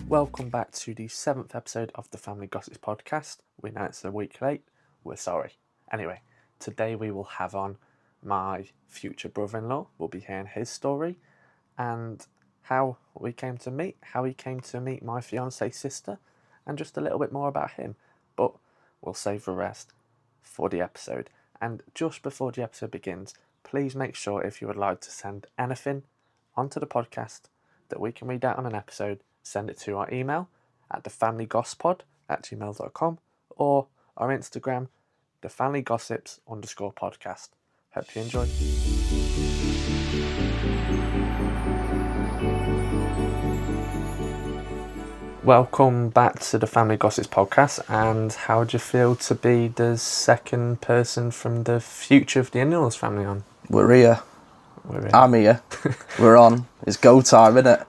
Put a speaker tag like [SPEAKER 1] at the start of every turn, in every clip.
[SPEAKER 1] Welcome back to the 7th episode of the Family Gossips podcast. We know it's a week late. We're sorry. Anyway, today we will have on my future brother-in-law. We'll be hearing his story and how we came to meet, how he came to meet my fiance's sister, and just a little bit more about him. But we'll save the rest for the episode. And just before the episode begins, please make sure if you would like to send anything onto the podcast that we can read out on an episode, send it to our email at thefamilygossipod@gmail.com or our Instagram, thefamilygossips_podcast. Hope you enjoy. Welcome back to the Family Gossips podcast, and how do you feel to be the second person from the future of the in-laws family on?
[SPEAKER 2] We're here. I'm here. We're on. It's go time, isn't it?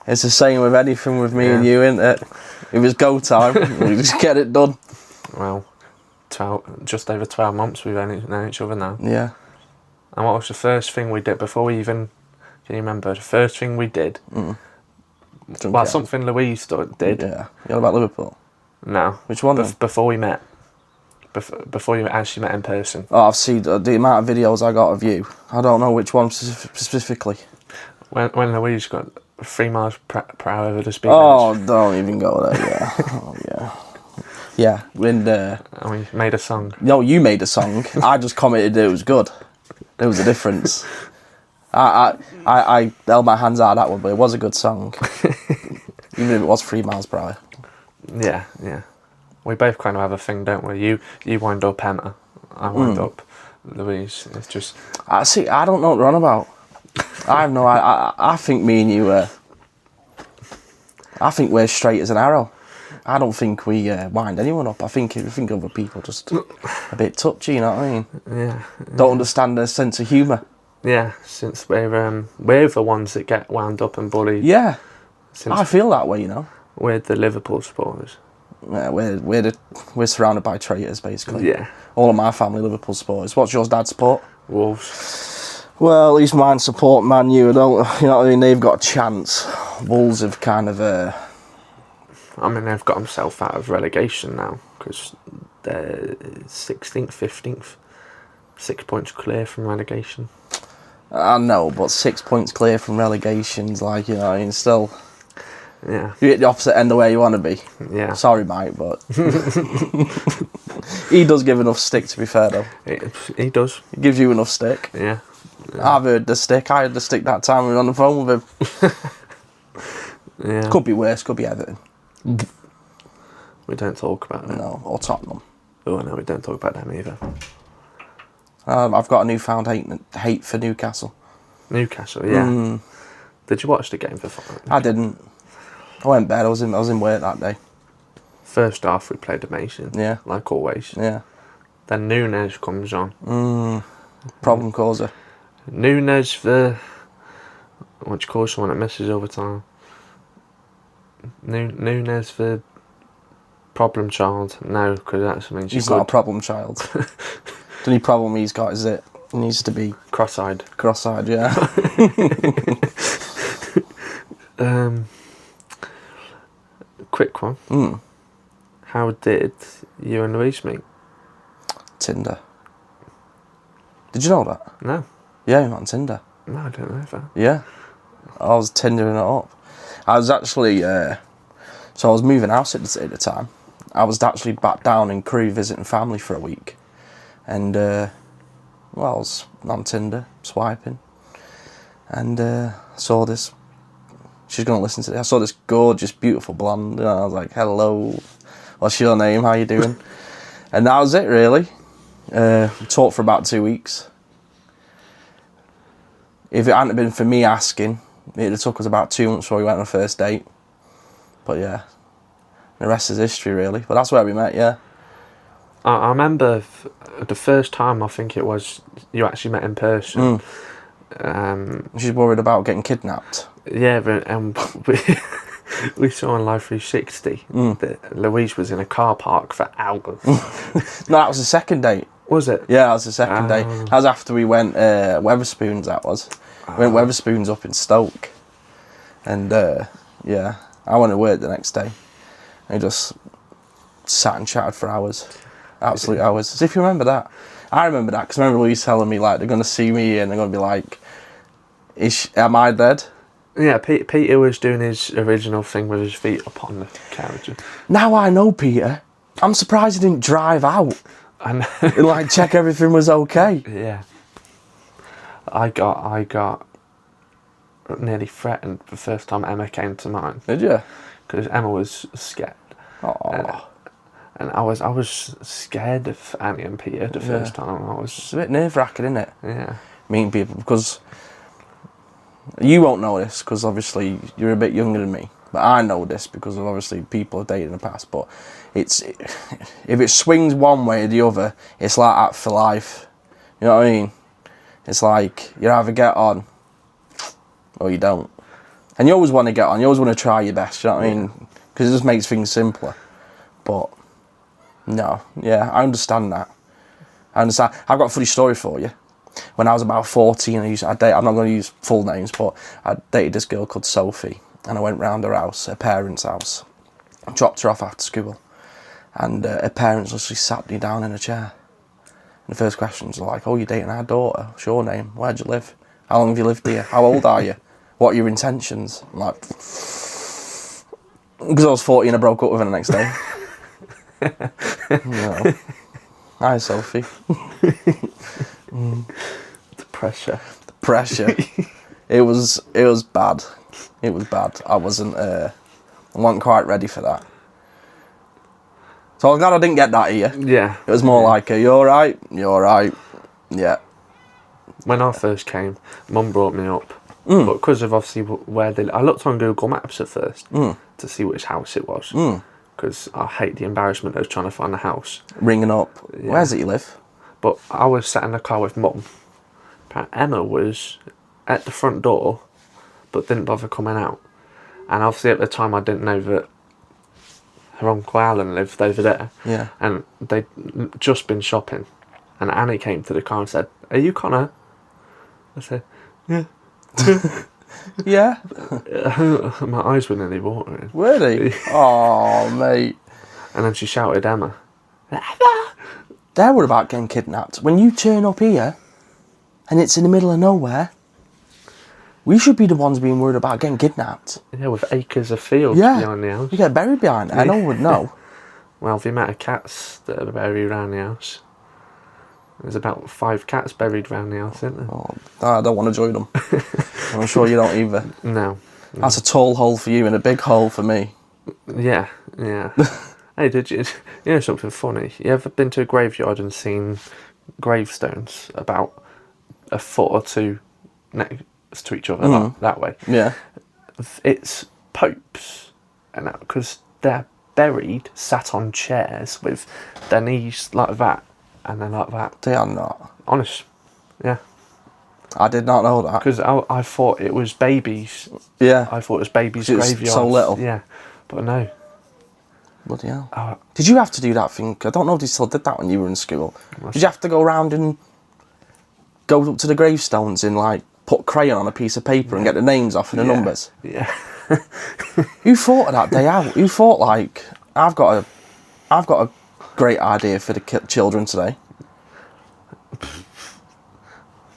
[SPEAKER 2] It's the same with anything with me and you, isn't it? If it's go time, we just get it done.
[SPEAKER 1] Well, just over 12 months we've only known each other now.
[SPEAKER 2] Yeah.
[SPEAKER 1] And what was the first thing we did before we even... Can you remember? The first thing we did? Something Louise did.
[SPEAKER 2] Yeah. You know about Liverpool?
[SPEAKER 1] No.
[SPEAKER 2] Which one?
[SPEAKER 1] Before we met. Before you actually met in person.
[SPEAKER 2] Oh, I've seen the amount of videos I got of you. I don't know which one specifically.
[SPEAKER 1] When Louise got 3 miles per hour over the speed
[SPEAKER 2] limit.
[SPEAKER 1] limit.
[SPEAKER 2] Don't even go there, yeah. Oh, yeah. Yeah, when
[SPEAKER 1] and we made a song.
[SPEAKER 2] No, you made a song. I just commented it was good. There was a difference. I held my hands out of that one, but it was a good song. Even if it was 3 miles per hour.
[SPEAKER 1] Yeah. We both kind of have a thing, don't we? You wind up Emma, I wind up Louise. It's just...
[SPEAKER 2] I don't know what you're on about. I think me and you I think we're straight as an arrow. I don't think we wind anyone up. I think other people just a bit touchy, you know what I mean?
[SPEAKER 1] Yeah.
[SPEAKER 2] Don't understand their sense of humour.
[SPEAKER 1] Yeah, since we're the ones that get wound up and bullied.
[SPEAKER 2] Yeah. I feel that way, you know.
[SPEAKER 1] We're the Liverpool supporters.
[SPEAKER 2] Yeah, we're surrounded by traitors, basically.
[SPEAKER 1] Yeah.
[SPEAKER 2] All of my family Liverpool supporters. What's yours dad support?
[SPEAKER 1] Wolves.
[SPEAKER 2] Well, at least mine support Man U. You know what I mean? They've got a chance. Wolves have kind of...
[SPEAKER 1] they've got themselves out of relegation now because they're 16th, 15th. 6 points clear from relegation.
[SPEAKER 2] I know, but 6 points clear from relegation's like, you know, I mean, still...
[SPEAKER 1] Yeah.
[SPEAKER 2] You're at the opposite end of where you want to be.
[SPEAKER 1] Yeah.
[SPEAKER 2] Sorry, Mike, but... He does give enough stick, to be fair, though.
[SPEAKER 1] He does.
[SPEAKER 2] He gives you enough stick.
[SPEAKER 1] Yeah.
[SPEAKER 2] I've heard the stick. I heard the stick that time we were on the phone with him.
[SPEAKER 1] Yeah.
[SPEAKER 2] Could be worse. Could be Everton.
[SPEAKER 1] We don't talk about that.
[SPEAKER 2] No, or Tottenham.
[SPEAKER 1] Oh, no, we don't talk about them either.
[SPEAKER 2] I've got a newfound hate for Newcastle.
[SPEAKER 1] Newcastle, yeah. Did you watch the game for fun?
[SPEAKER 2] I didn't. I went to bed. I was in work that day.
[SPEAKER 1] First half, we played amazing.
[SPEAKER 2] Yeah.
[SPEAKER 1] Like always.
[SPEAKER 2] Yeah.
[SPEAKER 1] Then Nunes comes on.
[SPEAKER 2] Problem causer.
[SPEAKER 1] Nunes what do you call someone that misses overtime? Nunes the problem child. No, because that means
[SPEAKER 2] he's not a problem child. The only problem he's got is it needs to be
[SPEAKER 1] cross-eyed.
[SPEAKER 2] Cross-eyed, yeah.
[SPEAKER 1] Quick one. How did you and Louise meet?
[SPEAKER 2] Tinder. Did you know that?
[SPEAKER 1] No.
[SPEAKER 2] Yeah, we met on Tinder.
[SPEAKER 1] No, I don't know that.
[SPEAKER 2] Yeah. I was Tindering it up. I was actually... so I was moving house at the time. I was actually back down in Crewe visiting family for a week. And, I was on Tinder, swiping. And saw this... She's going to listen to this. I saw this gorgeous, beautiful blonde. And I was like, hello. What's your name? How you doing? And that was it, really. We talked for about 2 weeks. If it hadn't been for me asking, it took us about 2 months before we went on a first date. But yeah, the rest is history, really. But that's where we met, yeah.
[SPEAKER 1] I remember the first time, I think it was, you actually met in person.
[SPEAKER 2] She's worried about getting kidnapped.
[SPEAKER 1] Yeah, and we saw on Live 360 that Louise was in a car park for hours.
[SPEAKER 2] No, that was the second date.
[SPEAKER 1] Was it?
[SPEAKER 2] Yeah, that was the second day. That was after we went Weatherspoons, that was. We went Weatherspoons up in Stoke. And, yeah. I went to work the next day. And he just sat and chatted for hours. Absolute hours. As if you remember that. I remember that because I remember Louise telling me like they're going to see me and they're going to be like, am I dead?
[SPEAKER 1] Yeah, Peter was doing his original thing with his feet up on the carriage.
[SPEAKER 2] Now I know Peter. I'm surprised he didn't drive out
[SPEAKER 1] And
[SPEAKER 2] and like check everything was okay.
[SPEAKER 1] yeah, I got nearly threatened the first time Emma came to mine
[SPEAKER 2] Did you?
[SPEAKER 1] because Emma was scared.
[SPEAKER 2] Oh,
[SPEAKER 1] And I was scared of Annie and Peter the first time.
[SPEAKER 2] it's a bit nerve-wracking, isn't it?
[SPEAKER 1] Yeah.
[SPEAKER 2] Meeting people, because you won't know this because obviously you're a bit younger than me, but I know this because of obviously people I've dated in the past. But if it swings one way or the other, it's like that for life. You know what I mean? It's like you either get on or you don't, and you always want to get on. You always want to try your best. You know what I mean? Because it just makes things simpler. But no, yeah, I understand that. I understand. I've got a funny story for you. When I was about 14, I'm not going to use full names, but I dated this girl called Sophie, and I went round her house, her parents' house, and dropped her off after school, and her parents literally sat me down in a chair. And the first questions were like, "Oh, you're dating our daughter? What's your name? Where'd you live? How long have you lived here? How old are you? What are your intentions?" I'm like, because I was 14, I broke up with her the next day. No. Hi, Sophie.
[SPEAKER 1] The pressure.
[SPEAKER 2] It was bad. It was bad. I wasn't quite ready for that. So I'm glad I didn't get that here.
[SPEAKER 1] Yeah.
[SPEAKER 2] It was more like, "You alright? You alright?" Yeah.
[SPEAKER 1] When I first came, Mum brought me up. But because of obviously where they... I looked on Google Maps at first to see which house it was. Because I hate the embarrassment of trying to find a house.
[SPEAKER 2] Ringing up.
[SPEAKER 1] Yeah.
[SPEAKER 2] Where's it you live?
[SPEAKER 1] But I was sat in the car with Mum. Emma was at the front door, but didn't bother coming out. And obviously at the time I didn't know that her Uncle Alan lived over there.
[SPEAKER 2] Yeah.
[SPEAKER 1] And they'd just been shopping. And Annie came to the car and said, "Are you Connor?" I said, "Yeah."
[SPEAKER 2] Yeah.
[SPEAKER 1] My eyes were nearly watering.
[SPEAKER 2] Were they? Oh, mate.
[SPEAKER 1] And then she shouted, "Emma."
[SPEAKER 2] They're worried about getting kidnapped. When you turn up here and it's in the middle of nowhere, we should be the ones being worried about getting kidnapped.
[SPEAKER 1] Yeah, with acres of fields behind the house.
[SPEAKER 2] You get buried behind it. No one would know.
[SPEAKER 1] Well, the amount of cats that are buried around the house. There's about 5 cats buried around the house, isn't there?
[SPEAKER 2] Oh, I don't want to join them. I'm sure you don't either.
[SPEAKER 1] No.
[SPEAKER 2] That's a tall hole for you and a big hole for me.
[SPEAKER 1] Yeah. Hey, did you know something funny? You ever been to a graveyard and seen gravestones about a foot or two next to each other, like that way?
[SPEAKER 2] Yeah.
[SPEAKER 1] It's popes, and that because they're buried, sat on chairs with their knees like that, and then like that.
[SPEAKER 2] They are not.
[SPEAKER 1] Honest, yeah.
[SPEAKER 2] I did not know that.
[SPEAKER 1] Because I thought it was babies.
[SPEAKER 2] Yeah.
[SPEAKER 1] I thought it was babies'
[SPEAKER 2] It was
[SPEAKER 1] graveyards.
[SPEAKER 2] so little.
[SPEAKER 1] Yeah, but no.
[SPEAKER 2] Bloody hell. Did you have to do that thing? I don't know if they still did that when you were in school. Did you have to go around and go up to the gravestones and like put crayon on a piece of paper and get the names off and the numbers?
[SPEAKER 1] Yeah.
[SPEAKER 2] Who thought of that day out? Who thought like I've got a great idea for the children today?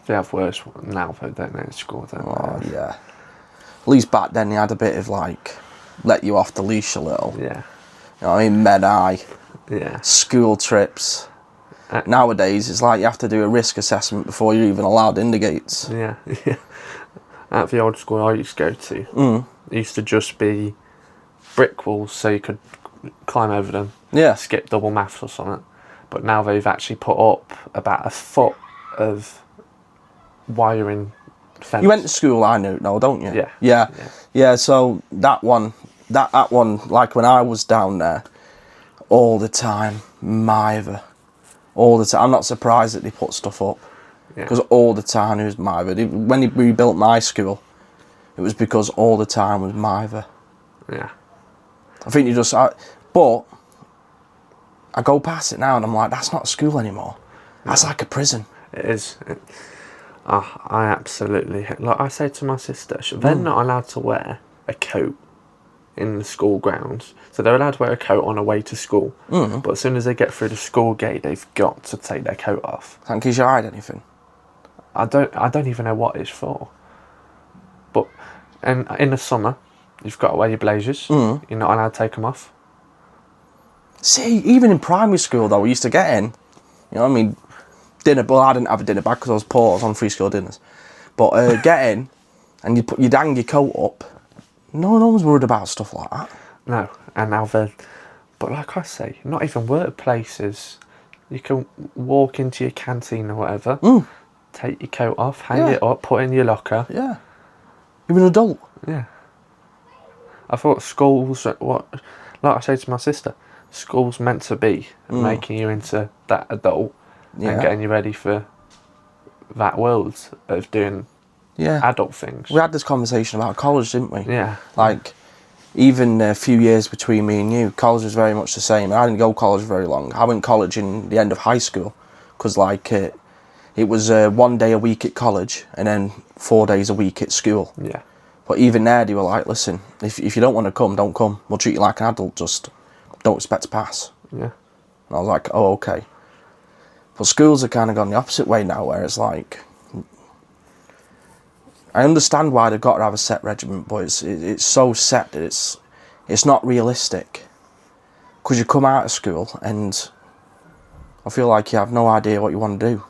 [SPEAKER 1] They have worse now, though, don't they, at school, don't
[SPEAKER 2] Oh, yeah. At least back then they had a bit of like let you off the leash a little.
[SPEAKER 1] they? Yeah.
[SPEAKER 2] You know what I mean? Med-Eye,
[SPEAKER 1] Yeah.
[SPEAKER 2] school trips. Nowadays it's like you have to do a risk assessment before you're even allowed in the gates.
[SPEAKER 1] Yeah. At the old school I used to go to, it used to just be brick walls so you could climb over them.
[SPEAKER 2] Yeah.
[SPEAKER 1] Skip double maths or something. But now they've actually put up about a foot of wiring fence.
[SPEAKER 2] You went to school, I know, don't you?
[SPEAKER 1] Yeah.
[SPEAKER 2] Yeah, so that one, like when I was down there, all the time, Miver. All the time. I'm not surprised that they put stuff up. Because all the time it was Miver. When he rebuilt my school, it was because all the time was Miver.
[SPEAKER 1] Yeah.
[SPEAKER 2] I think you just... but I go past it now and I'm like, that's not a school anymore. That's like a prison.
[SPEAKER 1] It is. I absolutely... Like I say to my sister, they're not allowed to wear a coat in the school grounds. So they're allowed to wear a coat on the way to school. But as soon as they get through the school gate, they've got to take their coat off.
[SPEAKER 2] In case you hide anything.
[SPEAKER 1] I don't even know what it's for. But in the summer, you've got to wear your blazers. You're not allowed to take them off.
[SPEAKER 2] See, even in primary school though, we used to get in. You know what I mean? Dinner, well, I didn't have a dinner bag because I was poor. I was on free school dinners. But get in, and you'd hang your coat up. No one's worried about stuff like that.
[SPEAKER 1] No, and now but like I say, not even workplaces. You can walk into your canteen or whatever, take your coat off, hang it up, put it in your locker.
[SPEAKER 2] Yeah. You're an adult.
[SPEAKER 1] Yeah. I thought schools, like I said to my sister, school's meant to be making you into that adult and getting you ready for that world of doing adult things.
[SPEAKER 2] We had this conversation about college, didn't we?
[SPEAKER 1] Yeah.
[SPEAKER 2] Like, even a few years between me and you, college was very much the same. I didn't go college very long. I went college in the end of high school because, like, it was 1 day a week at college and then 4 days a week at school.
[SPEAKER 1] Yeah.
[SPEAKER 2] But even there, they were like, listen, if you don't want to come, don't come. We'll treat you like an adult, just don't expect to pass.
[SPEAKER 1] Yeah.
[SPEAKER 2] And I was like, oh, okay. But schools have kind of gone the opposite way now, where it's like, I understand why they've got to have a set regiment, but it's so set that it's not realistic. Because you come out of school and I feel like you have no idea what you want to do.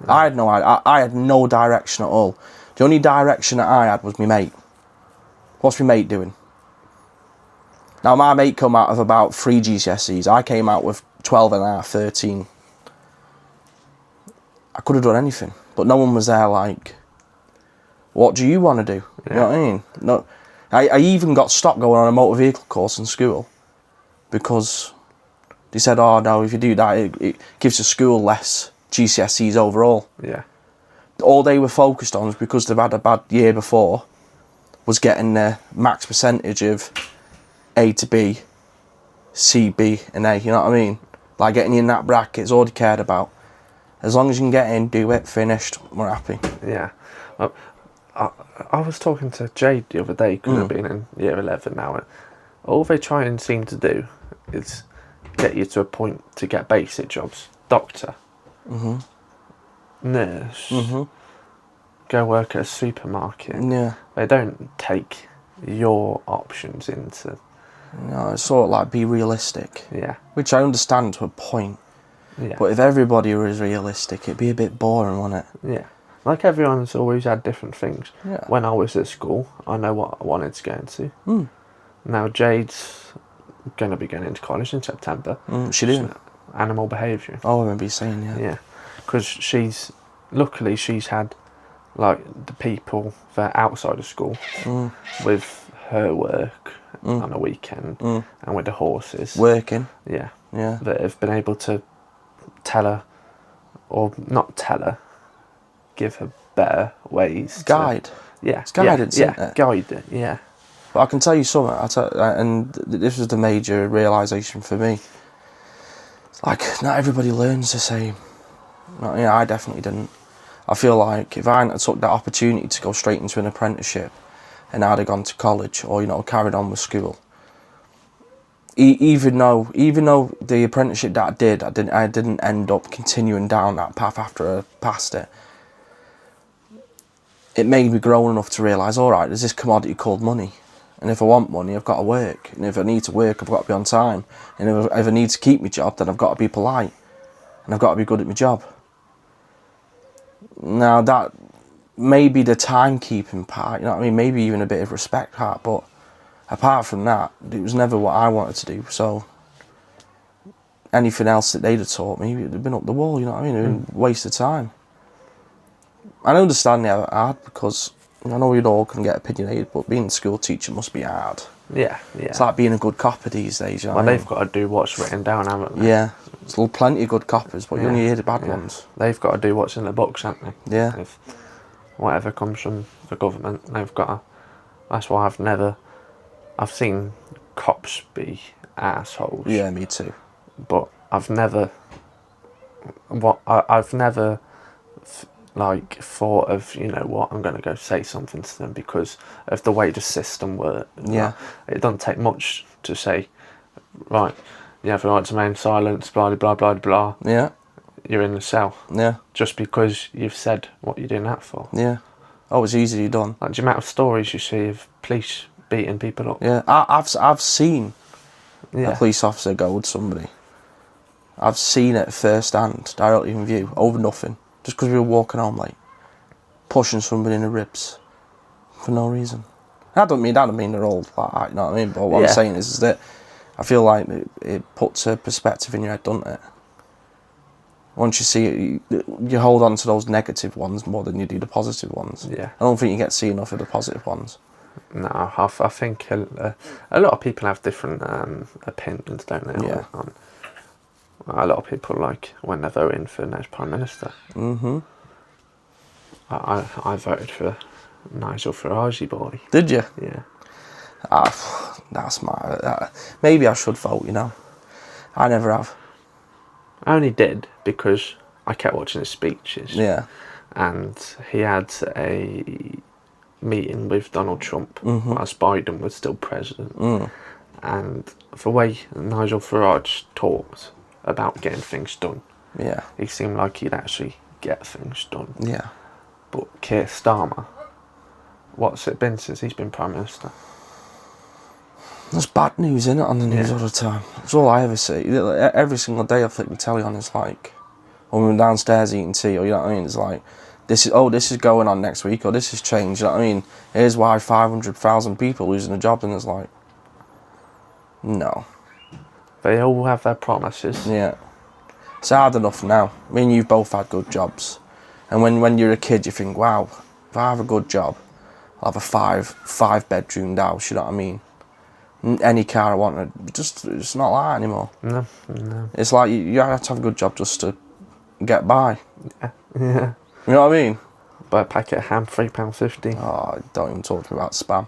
[SPEAKER 2] Yeah. I had no idea. I had no direction at all. The only direction that I had was my mate. What's my mate doing? Now, my mate come out of about 3 GCSEs. I came out with 12 and a half, 13. I could have done anything, but no one was there like, what do you want to do? Yeah. You know what I mean? No, I even got stopped going on a motor vehicle course in school because they said, oh no, if you do that, it gives the school less GCSEs overall.
[SPEAKER 1] Yeah.
[SPEAKER 2] All they were focused on was because they've had a bad year before, was getting their max percentage of A to B, C, B and A, you know what I mean? Like getting you in that bracket is all they cared about. As long as you can get in, do it, finished, we're happy.
[SPEAKER 1] Yeah. Well, I was talking to Jade the other day, because I've been in year 11 now, and all they try and seem to do is get you to a point to get basic jobs. Doctor, nurse, go work at a supermarket.
[SPEAKER 2] Yeah.
[SPEAKER 1] They don't take your options into...
[SPEAKER 2] No, it's sort of like be realistic.
[SPEAKER 1] Yeah.
[SPEAKER 2] Which I understand to a point.
[SPEAKER 1] Yeah.
[SPEAKER 2] But if everybody was realistic, it'd be a bit boring, wouldn't it?
[SPEAKER 1] Yeah. Like everyone's always had different things.
[SPEAKER 2] Yeah.
[SPEAKER 1] When I was at school, I know what I wanted to go into. Now Jade's going to be going into college in September.
[SPEAKER 2] She didn't.
[SPEAKER 1] Animal behaviour.
[SPEAKER 2] Oh, I remember you saying, yeah.
[SPEAKER 1] Yeah. Because luckily she's had like the people that are outside of school with her work on a weekend and with the horses.
[SPEAKER 2] Working.
[SPEAKER 1] Yeah.
[SPEAKER 2] Yeah.
[SPEAKER 1] That have been able to tell her, or not tell her, give her better ways.
[SPEAKER 2] Guide. It's guidance, isn't it?
[SPEAKER 1] Guide it, yeah.
[SPEAKER 2] But I can tell you something, and this was the major realisation for me. Like, not everybody learns the same. I definitely didn't. I feel like if I hadn't took that opportunity to go straight into an apprenticeship and I'd have gone to college or, carried on with school, even though the apprenticeship that I didn't end up continuing down that path after I passed it, it made me grown enough to realise, alright, there's this commodity called money. And if I want money, I've got to work. And if I need to work, I've got to be on time. And if I need to keep my job, then I've got to be polite. And I've got to be good at my job. Now, that may be the timekeeping part, you know what I mean? Maybe even a bit of respect part. But apart from that, it was never what I wanted to do. So anything else that they'd have taught me, it'd have been up the wall, you know what I mean? It would waste of time. I understand they have it hard because I know we all can get opinionated, but being a school teacher must be hard.
[SPEAKER 1] Yeah.
[SPEAKER 2] It's like being a good copper these days, you know what I mean?
[SPEAKER 1] They've got to do what's written down, haven't they?
[SPEAKER 2] Yeah. There's plenty of good coppers, but you only hear the bad ones.
[SPEAKER 1] They've got to do what's in the books, haven't they?
[SPEAKER 2] Yeah.
[SPEAKER 1] If whatever comes from the government, they've got to... That's why I've seen cops be assholes.
[SPEAKER 2] Yeah, me too.
[SPEAKER 1] But I've never like thought of, you know what, I'm going to go say something to them because of the way the system works.
[SPEAKER 2] Yeah.
[SPEAKER 1] It doesn't take much to say, right, you have the right to remain silent, blah, blah, blah, blah.
[SPEAKER 2] Yeah.
[SPEAKER 1] You're in the cell.
[SPEAKER 2] Yeah.
[SPEAKER 1] Just because you've said what you're doing that for.
[SPEAKER 2] Yeah. Oh, it's easily done.
[SPEAKER 1] Like the amount of stories you see of police beating people up.
[SPEAKER 2] Yeah. I've seen
[SPEAKER 1] Yeah.
[SPEAKER 2] a police officer go with somebody. I've seen it firsthand, directly in view, over nothing. Just because we were walking home late. Pushing somebody in the ribs. For no reason. I don't mean they're all like that, you know what I mean? But what I'm saying is that I feel like it puts a perspective in your head, doesn't it? Once you see it, you hold on to those negative ones more than you do the positive ones.
[SPEAKER 1] Yeah.
[SPEAKER 2] I don't think you get to see enough of the positive ones.
[SPEAKER 1] No, I think a lot of people have different opinions, don't they?
[SPEAKER 2] Yeah.
[SPEAKER 1] A lot of people, like, when they're voting for next Prime Minister.
[SPEAKER 2] Mm-hmm.
[SPEAKER 1] I voted for Nigel Farage, boy.
[SPEAKER 2] Did you?
[SPEAKER 1] Yeah.
[SPEAKER 2] That's maybe I should vote, you know. I never have.
[SPEAKER 1] I only did because I kept watching his speeches.
[SPEAKER 2] Yeah.
[SPEAKER 1] And he had a meeting with Donald Trump whilst Biden was still president. And the way Nigel Farage talked about getting things done,
[SPEAKER 2] Yeah.
[SPEAKER 1] he seemed like he'd actually get things done.
[SPEAKER 2] Yeah.
[SPEAKER 1] But Keir Starmer, what's it been since he's been Prime Minister?
[SPEAKER 2] There's bad news in it on the news all the time. That's all I ever see. Every single day I flick the telly on, it's like, when we're downstairs eating tea, or you know what I mean, it's like, this is going on next week, or this has changed, you know what I mean? Here's why 500,000 people losing their jobs, and it's like, no.
[SPEAKER 1] They all have their promises.
[SPEAKER 2] Yeah. It's hard enough now. Me and you've both had good jobs. And when you're a kid, you think, wow, if I have a good job, I'll have a five bedroomed house, you know what I mean? Any car I want, it's not like that anymore.
[SPEAKER 1] No.
[SPEAKER 2] It's like you have to have a good job just to get by.
[SPEAKER 1] Yeah.
[SPEAKER 2] You know what I mean?
[SPEAKER 1] Buy a packet of ham, £3.50.
[SPEAKER 2] Oh, don't even talk to me about spam.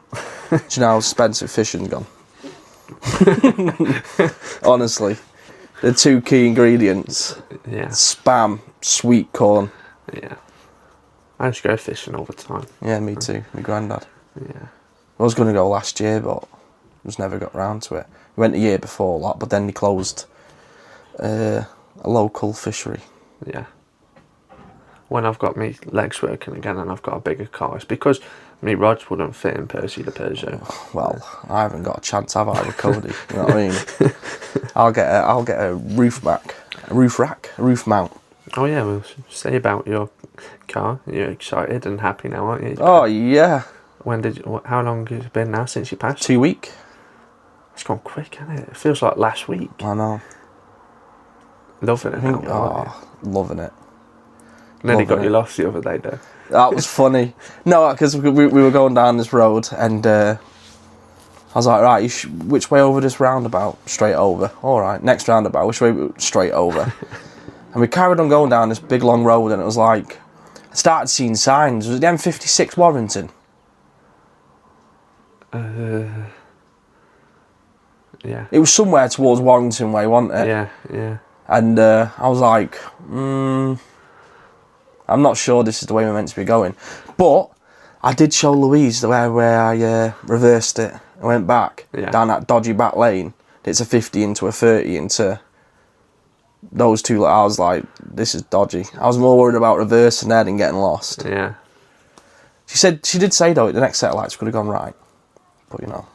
[SPEAKER 2] Do you know how expensive fishing's gone? Honestly. The two key ingredients.
[SPEAKER 1] Yeah.
[SPEAKER 2] Spam, sweet corn.
[SPEAKER 1] Yeah. I used to go fishing all the time.
[SPEAKER 2] Yeah, me too. My granddad.
[SPEAKER 1] Yeah.
[SPEAKER 2] I was going to go last year, but just never got round to it. We went the year before that, but then they closed a local fishery.
[SPEAKER 1] Yeah. When I've got me legs working again and I've got a bigger car, it's because me rods wouldn't fit in Percy the Peugeot.
[SPEAKER 2] Well, I haven't got a chance, have I, with Cody? You know what I mean? I'll get a roof mount.
[SPEAKER 1] Oh yeah, well, say about your car. You're excited and happy now, aren't you?
[SPEAKER 2] Oh yeah.
[SPEAKER 1] How long has it been now since you passed?
[SPEAKER 2] 2 weeks.
[SPEAKER 1] It's gone quick, hasn't it? It feels like last week.
[SPEAKER 2] I know.
[SPEAKER 1] Loving it now, aren't you?
[SPEAKER 2] Loving it.
[SPEAKER 1] Nearly got
[SPEAKER 2] loving
[SPEAKER 1] you
[SPEAKER 2] it.
[SPEAKER 1] lost the other day, though.
[SPEAKER 2] That was funny. No, because we were going down this road and I was like, right, which way over this roundabout? Straight over. All right, next roundabout, which way? Straight over. And we carried on going down this big long road and it was like, I started seeing signs. Was it the M56 Warrington?
[SPEAKER 1] Yeah.
[SPEAKER 2] It was somewhere towards Warrington way, wasn't it?
[SPEAKER 1] Yeah.
[SPEAKER 2] And I was like, I'm not sure this is the way we're meant to be going. But I did show Louise the way where I reversed it. I went back down that dodgy back lane. It's a 50 into a 30 into those two. I was like, this is dodgy. I was more worried about reversing there than getting lost.
[SPEAKER 1] Yeah.
[SPEAKER 2] She did say though the next set of lights could have gone right. But you know.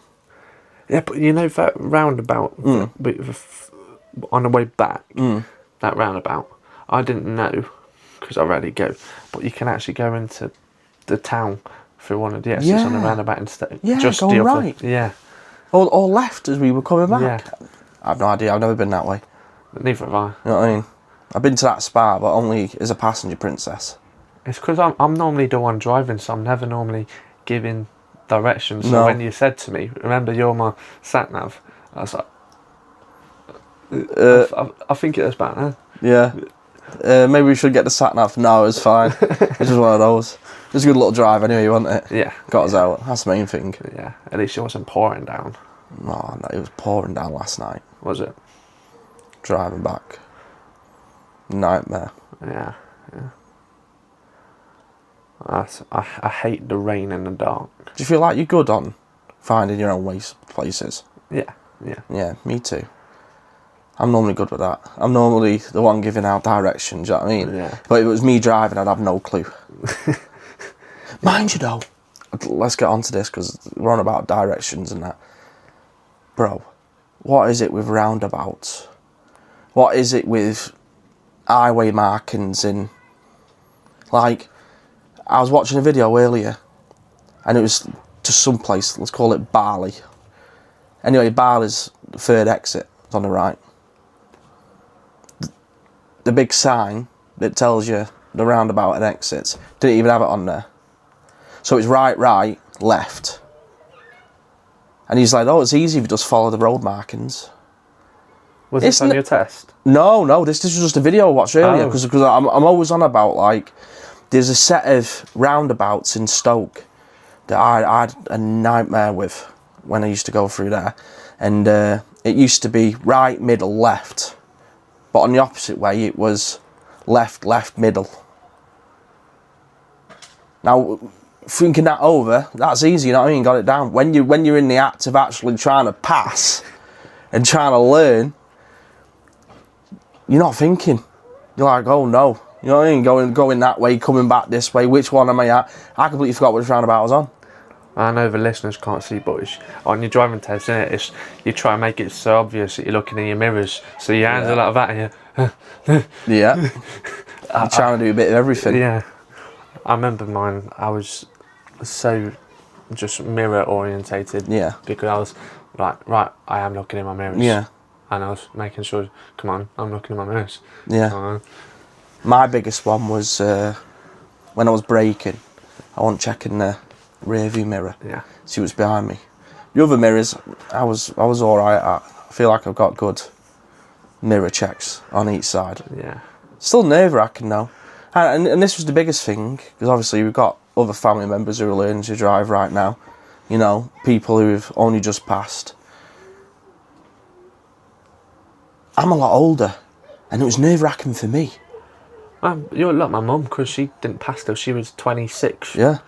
[SPEAKER 1] Yeah, but you know that roundabout on the way back, that roundabout, I didn't know because I rarely go, but you can actually go into the town through one of the exits on the roundabout instead.
[SPEAKER 2] Yeah,
[SPEAKER 1] just
[SPEAKER 2] going
[SPEAKER 1] the other,
[SPEAKER 2] right.
[SPEAKER 1] Yeah.
[SPEAKER 2] Or left as we were coming back.
[SPEAKER 1] Yeah.
[SPEAKER 2] I've no idea. I've never been that way.
[SPEAKER 1] Neither have I.
[SPEAKER 2] You know what I mean? I've been to that spa, but only as a passenger princess.
[SPEAKER 1] It's because I'm normally the one driving, so I'm never normally giving directions. So
[SPEAKER 2] No.
[SPEAKER 1] when you said to me, remember you're my sat nav, I was like, I think it was about now.
[SPEAKER 2] Yeah. Maybe we should get the sat nav. No, it's fine. It's just one of those. It was a good little drive anyway, wasn't it?
[SPEAKER 1] Yeah.
[SPEAKER 2] Got us out. That's the main thing.
[SPEAKER 1] Yeah. At least it wasn't pouring down.
[SPEAKER 2] Oh, no, it was pouring down last night.
[SPEAKER 1] Was it?
[SPEAKER 2] Driving back. Nightmare.
[SPEAKER 1] Yeah. I hate the rain and the dark.
[SPEAKER 2] Do you feel like you're good on finding your own ways, places?
[SPEAKER 1] Yeah, yeah.
[SPEAKER 2] Yeah, me too. I'm normally good with that. I'm normally the one giving out directions, do you know what I mean?
[SPEAKER 1] Yeah.
[SPEAKER 2] But if it was me driving, I'd have no clue. Mind you though, let's get on to this because we're on about directions and that. Bro, what is it with roundabouts? What is it with highway markings in... Like, I was watching a video earlier and it was just someplace, let's call it Bali. Anyway, Bali's the third exit, it's on the right. The big sign that tells you the roundabout and exits didn't even have it on there. So it's right, left. And he's like, oh, it's easy if you just follow the road markings.
[SPEAKER 1] Was this on your test?
[SPEAKER 2] No, this was just a video I watched earlier because I'm always on about, like, there's a set of roundabouts in Stoke that I had a nightmare with when I used to go through there. And it used to be right, middle, left. But on the opposite way, it was left, middle. Now, thinking that over, that's easy, you know what I mean? Got it down. When you're in the act of actually trying to pass and trying to learn, you're not thinking. You're like, oh no. You know what I mean? Going that way, coming back this way. Which one am I at? I completely forgot which roundabout I was on.
[SPEAKER 1] I know the listeners can't see, but on your driving test, innit, you try and make it so obvious that you're looking in your mirrors. So your hands are like that and you...
[SPEAKER 2] Yeah. You're trying to do a bit of everything.
[SPEAKER 1] Yeah. I remember mine, I was so just mirror orientated.
[SPEAKER 2] Yeah.
[SPEAKER 1] Because I was like, right, I am looking in my mirrors.
[SPEAKER 2] Yeah.
[SPEAKER 1] And I was making sure, come on, I'm looking in my mirrors.
[SPEAKER 2] Yeah. My biggest one was when I was braking. I wasn't checking the rear view mirror.
[SPEAKER 1] Yeah.
[SPEAKER 2] See what's behind me. The other mirrors, I was alright at. I feel like I've got good mirror checks on each side.
[SPEAKER 1] Yeah.
[SPEAKER 2] Still nerve-wracking though. And this was the biggest thing, because obviously we've got other family members who are learning to drive right now. You know, people who've only just passed. I'm a lot older, and it was nerve-wracking for me.
[SPEAKER 1] You're like my mum, because she didn't pass till she was 26.
[SPEAKER 2] Yeah.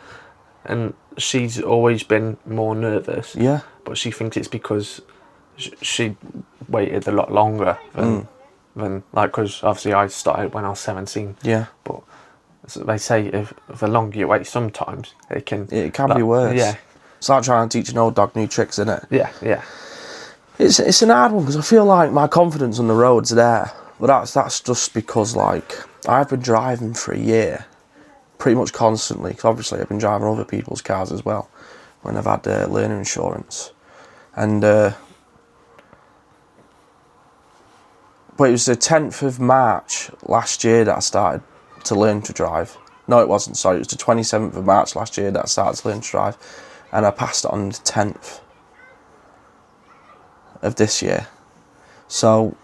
[SPEAKER 1] And she's always been more nervous.
[SPEAKER 2] Yeah.
[SPEAKER 1] But she thinks it's because she waited a lot longer than like, because obviously I started when I was 17.
[SPEAKER 2] Yeah.
[SPEAKER 1] But they say if the longer you wait, sometimes it can
[SPEAKER 2] be worse.
[SPEAKER 1] Yeah.
[SPEAKER 2] It's like trying to teach an old dog new tricks, isn't it?
[SPEAKER 1] Yeah, yeah.
[SPEAKER 2] It's an hard one because I feel like my confidence on the road's there, but that's just because, like, I've been driving for a year, pretty much constantly. Because obviously I've been driving other people's cars as well when I've had learner insurance, and but it was the 10th of March last year that I started to learn to drive. No, it wasn't. Sorry, it was the 27th of March last year that I started to learn to drive, and I passed it on the 10th of this year. So,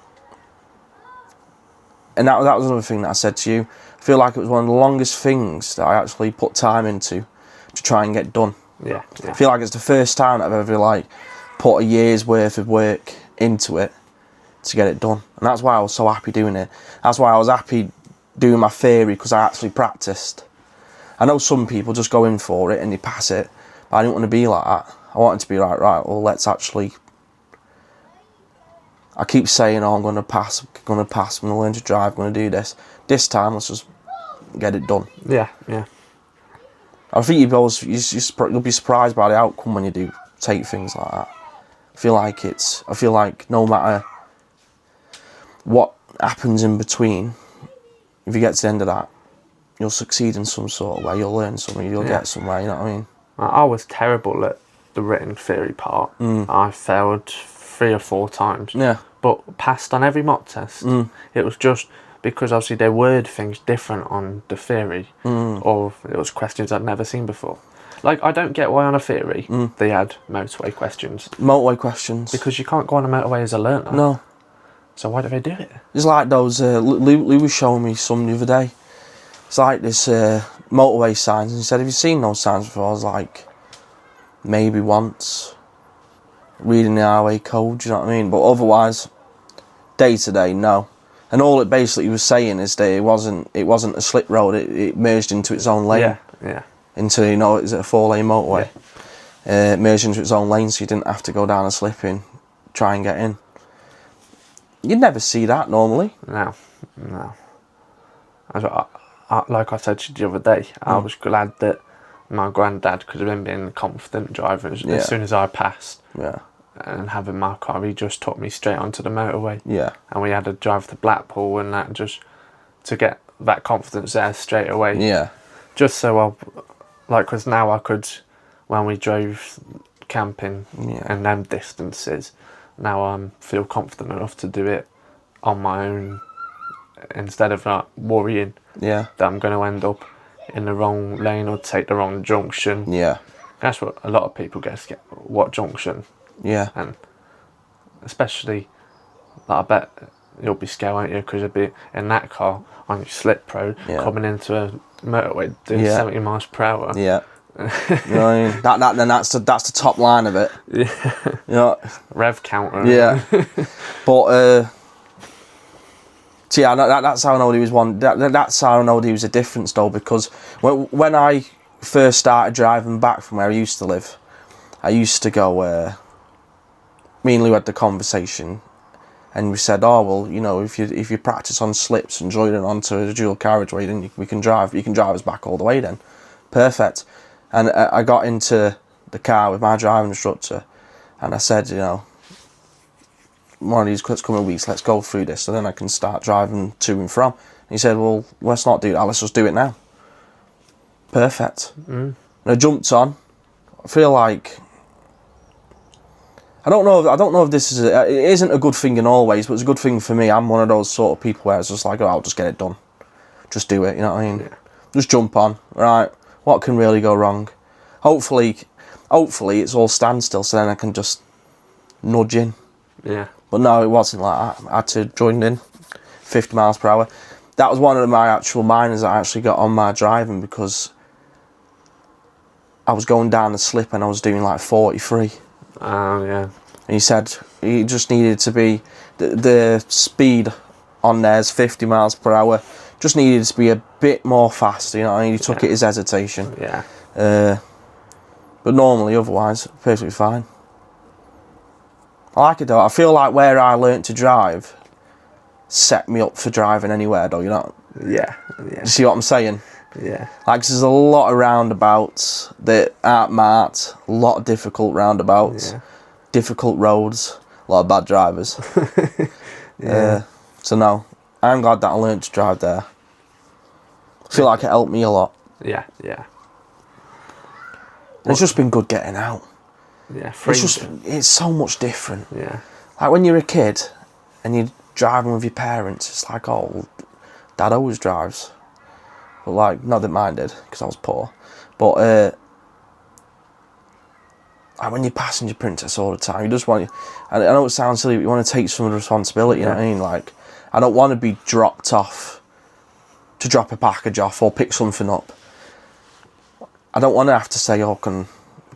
[SPEAKER 2] and that was another thing that I said to you. I feel like it was one of the longest things that I actually put time into to try and get done.
[SPEAKER 1] Yeah.
[SPEAKER 2] I feel like it's the first time I've ever, like, put a year's worth of work into it to get it done. And that's why I was so happy doing it. That's why I was happy doing my theory, because I actually practiced. I know some people just go in for it and they pass it, but I didn't want to be like that. I wanted to be like, right, well, let's actually... I keep saying, oh, I'm going to pass, I'm going to learn to drive, I'm going to do this. This time, let's just get it done.
[SPEAKER 1] Yeah, yeah.
[SPEAKER 2] I think you'll be surprised by the outcome when you do take things like that. I feel like no matter what happens in between, if you get to the end of that, you'll succeed in some sort of way, you'll learn something, you'll get somewhere, you know what I mean?
[SPEAKER 1] I was terrible at the written theory part. I failed 3 or 4 times.
[SPEAKER 2] Yeah.
[SPEAKER 1] But passed on every mock test. It was just because obviously they word things different on the theory, or it was questions I'd never seen before. Like, I don't get why on a theory they had motorway questions.
[SPEAKER 2] Motorway questions.
[SPEAKER 1] Because you can't go on a motorway as a learner.
[SPEAKER 2] No.
[SPEAKER 1] So why do they do it?
[SPEAKER 2] It's like those, Lou was showing me some the other day. It's like this motorway signs, and he said, have you seen those signs before? I was like, maybe once. Reading the highway code, do you know what I mean? But otherwise, day to day, no. And all it basically was saying is that it wasn't a slip road, it merged into its own lane.
[SPEAKER 1] Yeah.
[SPEAKER 2] into, is it a 4-lane motorway? Merged into its own lane, so you didn't have to go down a slip-in, try and get in. You'd never see that normally.
[SPEAKER 1] No. Like I said to you the other day, I was glad that my granddad could have been confident driving as soon as I passed.
[SPEAKER 2] Yeah.
[SPEAKER 1] And having my car, he just took me straight onto the motorway.
[SPEAKER 2] Yeah.
[SPEAKER 1] And we had to drive to Blackpool and that, just to get that confidence there straight away.
[SPEAKER 2] Yeah.
[SPEAKER 1] Just so because now I could, when we drove camping and them distances, now I feel confident enough to do it on my own instead of worrying that I'm going to end up in the wrong lane or take the wrong junction.
[SPEAKER 2] Yeah.
[SPEAKER 1] That's what a lot of people get scared. What junction?
[SPEAKER 2] Yeah.
[SPEAKER 1] And especially, I bet you'll be scared, won't you? Because you'll be in that car on your slip road coming into a motorway doing 70 miles per hour.
[SPEAKER 2] Yeah. You know what I mean? Then that's the top line of it.
[SPEAKER 1] Yeah. Rev counter.
[SPEAKER 2] Yeah. But so yeah, that's how I know he was one. That's how I know he was a difference though, because when I first started driving back from where I used to live, I used to go. Me and Lou had the conversation, and we said, "Oh well, if you practice on slips and join it onto a dual carriageway, then you can drive us back all the way. Then, perfect." And I got into the car with my driving instructor, and I said, one of these coming weeks, let's go through this, so then I can start driving to and from. And he said, well, let's not do that, let's just do it now. Perfect. And I jumped on. I feel like, I don't know if this it isn't a good thing in all ways, but it's a good thing for me. I'm one of those sort of people where it's just like, I'll just get it done. Just do it, you know what I mean? Yeah. Just jump on, right? What can really go wrong? Hopefully it's all standstill, so then I can just nudge in.
[SPEAKER 1] Yeah.
[SPEAKER 2] But no, it wasn't like that. I had to join in 50 miles per hour. That was one of my actual minors I actually got on my driving, because I was going down the slip and I was doing like 43.
[SPEAKER 1] Oh, yeah.
[SPEAKER 2] And he said he just needed to be, the speed on there is 50 miles per hour. Just needed to be a bit more fast, you know what I mean? He took it as hesitation.
[SPEAKER 1] Yeah.
[SPEAKER 2] But normally, otherwise, perfectly fine. I like it though. I feel like where I learnt to drive set me up for driving anywhere though, you know?
[SPEAKER 1] Yeah.
[SPEAKER 2] You see what I'm saying?
[SPEAKER 1] Yeah.
[SPEAKER 2] Like, there's a lot of roundabouts that aren't marked, a lot of difficult roundabouts, difficult roads, a lot of bad drivers. So no, I'm glad that I learnt to drive there. I feel like it helped me a lot.
[SPEAKER 1] Yeah.
[SPEAKER 2] It's just been good getting out.
[SPEAKER 1] Yeah,
[SPEAKER 2] it's so much different.
[SPEAKER 1] Yeah.
[SPEAKER 2] Like when you're a kid and you're driving with your parents, it's like, oh, Dad always drives. But like, not that mine did, because I was poor. But like when you're passenger princess all the time, you just want, and I know it sounds silly, but you want to take some of the responsibility, you know what I mean? Like, I don't want to be dropped off to drop a package off or pick something up. I don't want to have to say, oh, can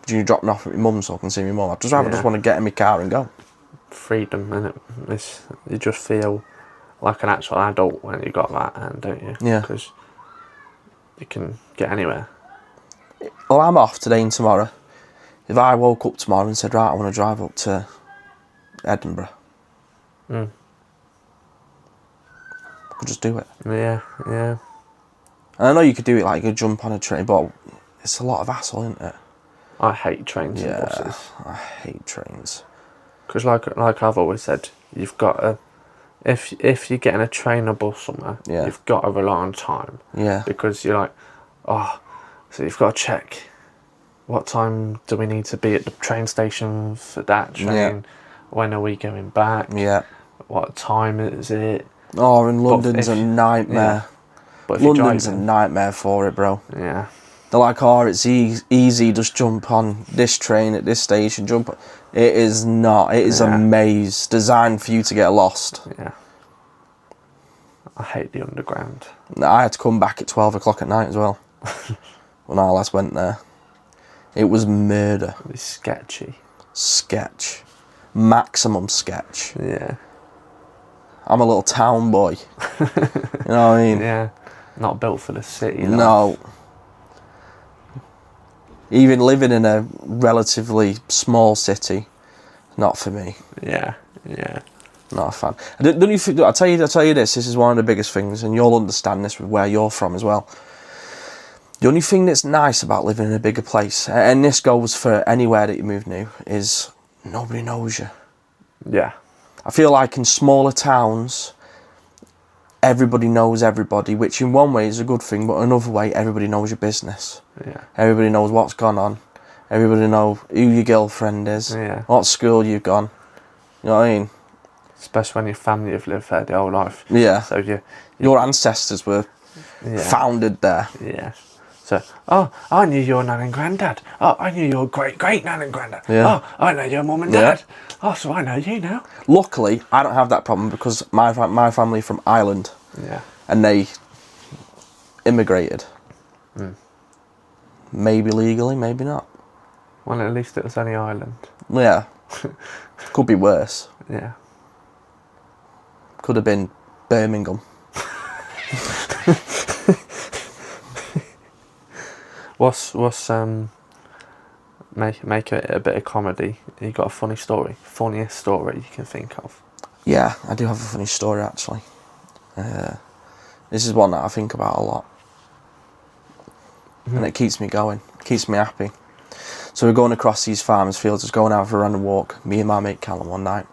[SPEAKER 2] you drop me off at my mum's so I can see my mum? I just want to get in my car and go.
[SPEAKER 1] Freedom, innit? You just feel like an actual adult when you got that, and don't you?
[SPEAKER 2] Yeah.
[SPEAKER 1] Because you can get anywhere.
[SPEAKER 2] Well, I'm off today and tomorrow. If I woke up tomorrow and said, right, I want to drive up to Edinburgh, I could just do it.
[SPEAKER 1] Yeah.
[SPEAKER 2] And I know you could do it, like you could jump on a train, but it's a lot of hassle, isn't it?
[SPEAKER 1] I hate trains and buses.
[SPEAKER 2] I hate trains.
[SPEAKER 1] Because like I've always said, you've got to, if you're getting a train or bus somewhere, you've got to rely on time.
[SPEAKER 2] Yeah.
[SPEAKER 1] Because you're like, so you've got to check, what time do we need to be at the train station for that train? Yeah. When are we going back?
[SPEAKER 2] Yeah.
[SPEAKER 1] What time is it?
[SPEAKER 2] Oh, and London's a nightmare.
[SPEAKER 1] Yeah.
[SPEAKER 2] London's a nightmare for it, bro.
[SPEAKER 1] Yeah.
[SPEAKER 2] They're like, oh, it's easy, just jump on this train at this station, jump on. It is not. It is a maze designed for you to get lost.
[SPEAKER 1] Yeah. I hate the underground.
[SPEAKER 2] I had to come back at 12 o'clock at night as well. When I last went there. It was murder.
[SPEAKER 1] It was sketchy.
[SPEAKER 2] Sketch. Maximum sketch.
[SPEAKER 1] Yeah.
[SPEAKER 2] I'm a little town boy. You know what I mean?
[SPEAKER 1] Yeah. Not built for the city.
[SPEAKER 2] No. Even living in a relatively small city, not for me.
[SPEAKER 1] Yeah.
[SPEAKER 2] Not a fan. Don't you think? I tell you this. This is one of the biggest things, and you'll understand this with where you're from as well. The only thing that's nice about living in a bigger place, and this goes for anywhere that you move new, is nobody knows you.
[SPEAKER 1] Yeah.
[SPEAKER 2] I feel like in smaller towns, everybody knows everybody, which in one way is a good thing, but another way, everybody knows your business.
[SPEAKER 1] Yeah.
[SPEAKER 2] Everybody knows what's gone on. Everybody knows who your girlfriend is,
[SPEAKER 1] Yeah.
[SPEAKER 2] what school you've gone. You know what I mean?
[SPEAKER 1] Especially when your family have lived there their whole life.
[SPEAKER 2] Yeah.
[SPEAKER 1] So
[SPEAKER 2] your ancestors were founded there.
[SPEAKER 1] Yeah. So, I knew your nan and granddad. Oh, I knew your great nan and granddad.
[SPEAKER 2] Yeah.
[SPEAKER 1] Oh, I know your mum and dad. Oh, so I know you now.
[SPEAKER 2] Luckily, I don't have that problem because my family from Ireland.
[SPEAKER 1] Yeah.
[SPEAKER 2] And they immigrated. Maybe legally, maybe not.
[SPEAKER 1] Well, at least it was only Ireland.
[SPEAKER 2] Yeah. Could be worse.
[SPEAKER 1] Yeah.
[SPEAKER 2] Could have been Birmingham.
[SPEAKER 1] What's make it a bit of comedy? You got a funny story? Funniest story you can think of?
[SPEAKER 2] Yeah, I do have a funny story actually. This is one that I think about a lot. And it keeps me going, keeps me happy. So we're going across these farmers' fields, just going out for a random walk, me and my mate Callum one night.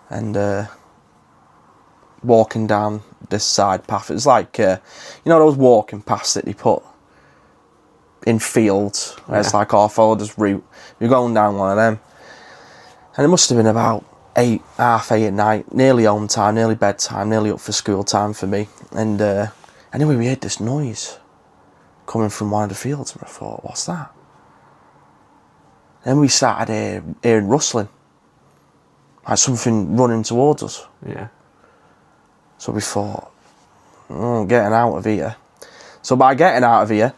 [SPEAKER 2] And walking down this side path. It's like, those walking paths that they put in fields, where it's like, follow this route. You're going down one of them. And it must have been about 8, half 8 at night, nearly home time, nearly bedtime, nearly up for school time for me. And anyway, we heard this noise coming from one of the fields, and I thought, what's that? Then we started hearing rustling, like something running towards us.
[SPEAKER 1] Yeah.
[SPEAKER 2] So we thought, getting out of here. So by getting out of here,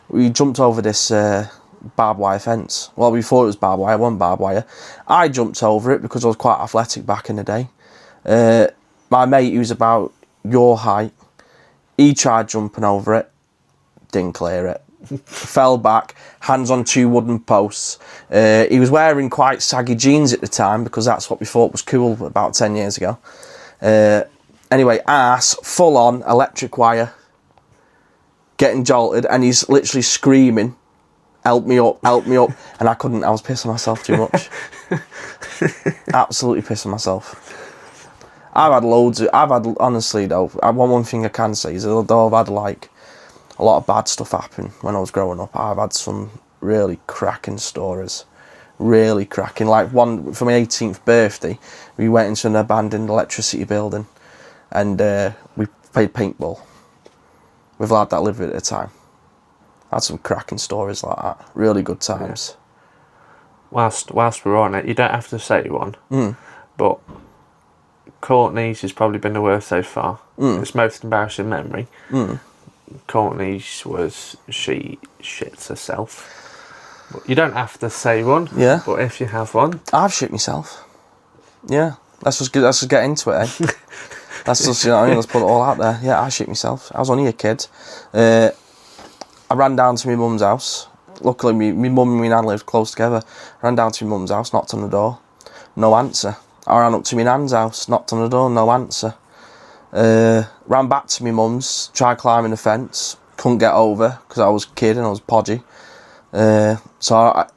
[SPEAKER 2] we jumped over this barbed wire fence. Well, we thought it was barbed wire, it wasn't barbed wire. I jumped over it because I was quite athletic back in the day. My mate, who's about your height, he tried jumping over it, didn't clear it. Fell back, hands on 2 wooden posts. He was wearing quite saggy jeans at the time because that's what we thought was cool about 10 years ago. Anyway, arse, full on, electric wire, getting jolted, and he's literally screaming, help me up, and I couldn't, I was pissing myself too much. Absolutely pissing myself. Honestly though, one thing I can say is although I've had like a lot of bad stuff happen when I was growing up, I've had some really cracking stories. Really cracking. Like one, for my 18th birthday, we went into an abandoned electricity building and we played paintball with a lad that lived at the time. Had some cracking stories like that. Really good times.
[SPEAKER 1] Yeah. Whilst we're on it, you don't have to say one, but Courtney's has probably been the worst so far. It's most embarrassing memory. Courtney's was she shits herself. But you don't have to say one.
[SPEAKER 2] Yeah.
[SPEAKER 1] But if you have one,
[SPEAKER 2] I've shit myself. Yeah. Let's just get into it, eh? Let's just, let's put it all out there. Yeah, I shit myself. I was only a kid. I ran down to my mum's house. Luckily, my mum and my nan lived close together. I ran down to my mum's house, knocked on the door. No answer. I ran up to my nan's house, knocked on the door, no answer. Ran back to my mum's, tried climbing the fence, couldn't get over because I was a kid and I was podgy. So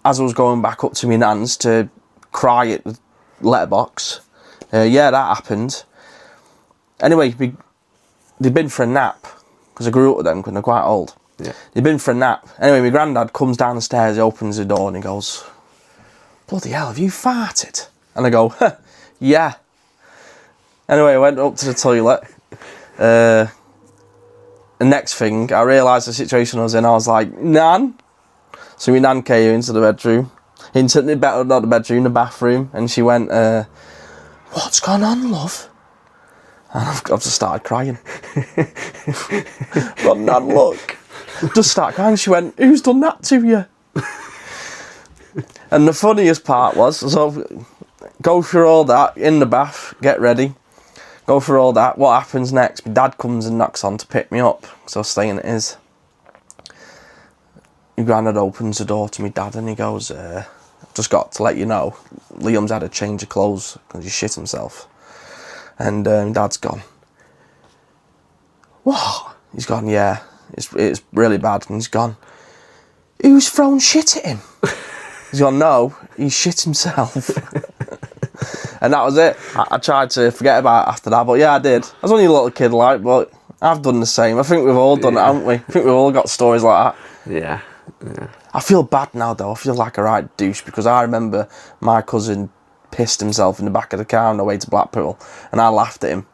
[SPEAKER 2] as I was going back up to my nan's to cry at the letterbox, that happened. Anyway, they'd been for a nap because I grew up with them because they're quite old.
[SPEAKER 1] Yeah.
[SPEAKER 2] They'd been for a nap. Anyway, my granddad comes down the stairs, he opens the door and he goes, "Bloody hell, have you farted?" And I go, "Yeah." Anyway, I went up to the toilet. The next thing, I realised the situation I was in. I was like, "Nan." So my nan came into the bedroom. The bathroom. And she went, "What's gone on, love?" And I've just started crying. But Nan, look. Just started crying. She went, "Who's done that to you?" And the funniest part was, so go through all that, in the bath, get ready. Go through all that. What happens next? My dad comes and knocks on to pick me up, so I was staying at his. my granddad opens the door to my dad and he goes, just got to let you know, Liam's had a change of clothes because he shit himself. And Dad's gone, what? He's gone, yeah, it's really bad. And he's gone, who's thrown shit at him? He's gone, no, he shit himself. And that was it. I tried to forget about it after that, but yeah, I did. I was only a little kid, like, but I've done the same. I think we've all done it, haven't we? I think we've all got stories like that.
[SPEAKER 1] Yeah.
[SPEAKER 2] I feel bad now, though. I feel like a right douche, because I remember my cousin pissed himself in the back of the car on the way to Blackpool, and I laughed at him.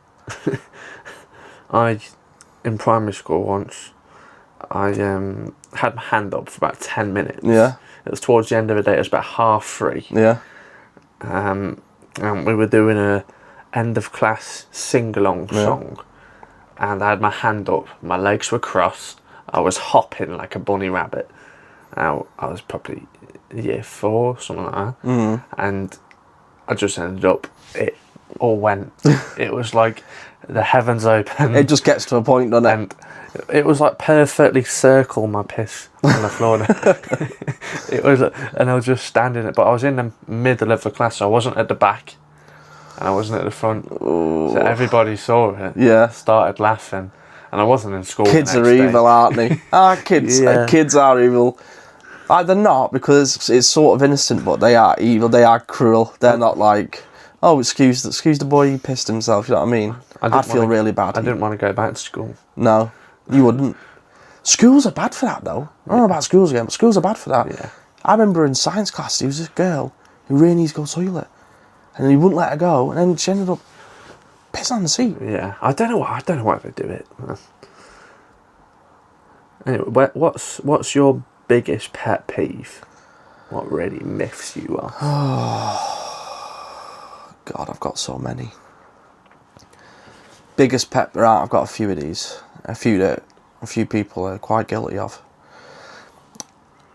[SPEAKER 1] In primary school once, I had my hand up for about 10 minutes.
[SPEAKER 2] Yeah.
[SPEAKER 1] It was towards the end of the day. It was about 3:30.
[SPEAKER 2] Yeah.
[SPEAKER 1] And we were doing a end of class sing-along song, and I had my hand up, my legs were crossed, I was hopping like a bunny rabbit. Now, I was probably year 4, something like that, and I just ended up, it all went, it was like the heavens opened.
[SPEAKER 2] It just gets to a point, doesn't it?
[SPEAKER 1] And it was like perfectly circle my piss on the floor. It was, and I was just standing it, but I was in the middle of the class, so I wasn't at the back, and I wasn't at the front. Ooh. So everybody saw it.
[SPEAKER 2] Yeah.
[SPEAKER 1] Started laughing, and I wasn't in school.
[SPEAKER 2] Kids are evil, aren't they? Kids.
[SPEAKER 1] Yeah.
[SPEAKER 2] Kids are evil. Like, they're not, because it's sort of innocent, but they are evil. They are cruel. They're not like, oh, excuse the boy, he pissed himself. You know what I mean? I'd feel really bad.
[SPEAKER 1] I didn't want to go back to school.
[SPEAKER 2] No, you wouldn't. Schools are bad for that, though. I don't know about schools again, but schools are bad for that.
[SPEAKER 1] Yeah.
[SPEAKER 2] I remember in science class, there was this girl who really needs to go to the toilet, and he wouldn't let her go, and then she ended up pissing on the seat.
[SPEAKER 1] Yeah, I don't know why they do it. Anyway, what's your biggest pet peeve? What really miffs you off?
[SPEAKER 2] God, I've got so many. Biggest pet, right? I've got a few of these. A few people are quite guilty of.